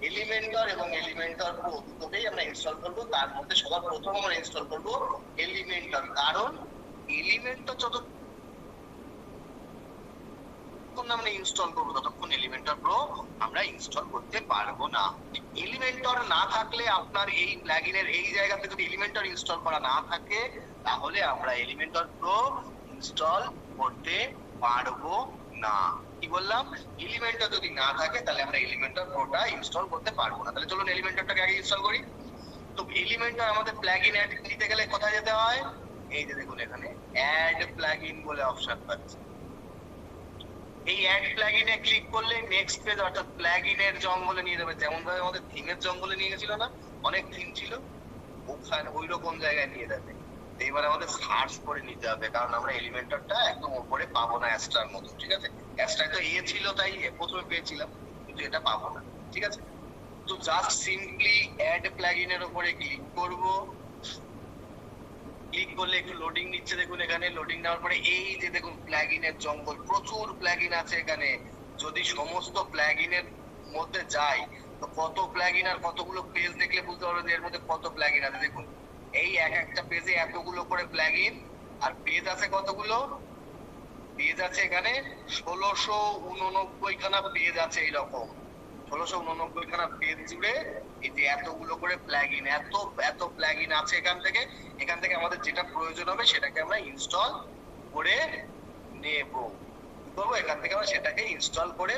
[SPEAKER 1] এলিমেন্টর এবং এলিমেন্টর প্রো দুটোকেই আমরা ইনস্টল করব। তার মধ্যে সবার প্রথম আমরা ইনস্টল করব এলিমেন্টর, কারণ এলিমেন্টর যতক্ষণ আমরা ইনস্টল করবো ততক্ষণ এলিমেন্টর প্রো আমরা ইনস্টল করতে পারবো না। এলিমেন্টর না থাকলে, আপনার এই প্লাগইনের এই জায়গাতে যদি এলিমেন্টর ইনস্টল করা না থাকে, তাহলে আমরা এলিমেন্টর প্রো ইনস্টল করতে পারবো না। কি বললাম? এলিমেন্টর যদি না থাকে তাহলে আমরা এলিমেন্টর প্রোটা ইনস্টল করতে পারবো না। তাহলে চলুন এলিমেন্টরটাকে আগে ইনস্টল করি। তো এলিমেন্টর আমাদের প্লাগইন অ্যাড নিতে গেলে কোথায় যেতে হয়? এই যে দেখুন এখানে অ্যাড প্লাগইন বলে অপশন পাচ্ছি। এই অ্যাড প্লাগইনে ক্লিক করলে নেক্সট পেজ অর্থাৎ প্লাগইনের জঙ্গলে নিয়ে যাবে, যেমন ভাবে আমাদের থিমের জঙ্গলে নিয়ে গেছিল না, অনেক থিম ছিল, ওখানে ওই রকম জায়গায় নিয়ে যাবে। এবার আমাদের সার্চ করে নিতে হবে, কারণ আমরা এলিমেন্টরটা একদম উপরে পাবো না অ্যাস্ট্রার মতো, ঠিক আছে? অ্যাস্ট্রায় তো ছিল, তাই প্রথমে পেয়েছিলাম, কিন্তু এটা পাবো না, ঠিক আছে? তো জাস্ট সিম্পলি অ্যাড প্লাগইনের উপরে ক্লিক করব। ক্লিক করলে একটু লোডিং নিচ্ছে, দেখুন এখানে লোডিং নেওয়ার পরে এই যে দেখুন প্লাগইনের জঙ্গল, প্রচুর প্লাগইন আছে এখানে। যদি সমস্ত প্লাগইনের মধ্যে যাই তো কত প্লাগইন আর কতগুলো পেজ দেখলে বুঝতে পারবেন এর মধ্যে কত প্লাগইন আছে। দেখুন এই এক একটা পেজে এতগুলো করে প্লাগইন, আর পেজ আছে কতগুলো, পেজ আছে এখানে 1689 খানা পেজ আছে, এইরকম 1689 খানা পেজ জুড়ে এই যে এতগুলো করে প্লাগইন, এত প্লাগইন আছে। এখান থেকে আমাদের যেটা প্রয়োজন হবে সেটাকে আমরা ইনস্টল করে নেব। কি করবো, এখান থেকে আমরা সেটাকে ইনস্টল করে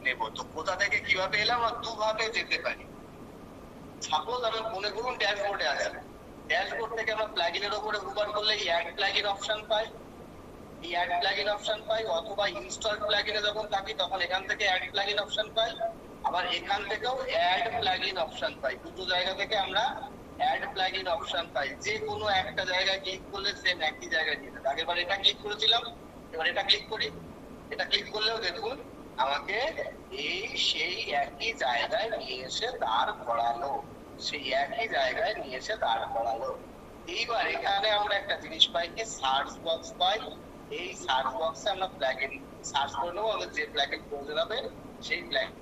[SPEAKER 1] নেব। তো কোথা থেকে কিভাবে এলাম, আমরা দুভাবে যেতে পারি। সাপোজ আমি মনে করুন ড্যাশবোর্ডে আছি, ড্যাশবোর্ড থেকে আমরা প্লাগইনের উপরে হোভার করলে এই অ্যাড প্লাগইন অপশন পাই, এই অ্যাড প্লাগইন অপশন পাই, অথবা ইনস্টল প্লাগইনে যখন থাকি তখন এখান থেকে অ্যাড প্লাগইন অপশন পাই, আবার এখান থেকেও অ্যাড প্লাগইন অপশন পাই। দুটো জায়গা থেকে আমরা অ্যাড প্লাগইন অপশন পাই। যে কোনো একটা জায়গায় ক্লিক করলে সেম একই জায়গায় নিয়ে যাবে। আগেরবার এটা ক্লিক করেছিলাম, এবার এটা ক্লিক করি, এটা ক্লিক করলেও দেখুন আমাকে এই সেই একই জায়গায় নিয়ে এসে দাঁড় করালো, সেই একই জায়গায় নিয়ে এসে দাঁড় করালো। এইবার এখানে আমরা একটা জিনিস পাই কি, সার্চ বক্স পাই। এই সার্চ বক্সে আমরা প্লাগইন সার্চ করে নেবো, আমাদের যে প্লাগইন প্রয়োজন হবে সেই প্লাগইন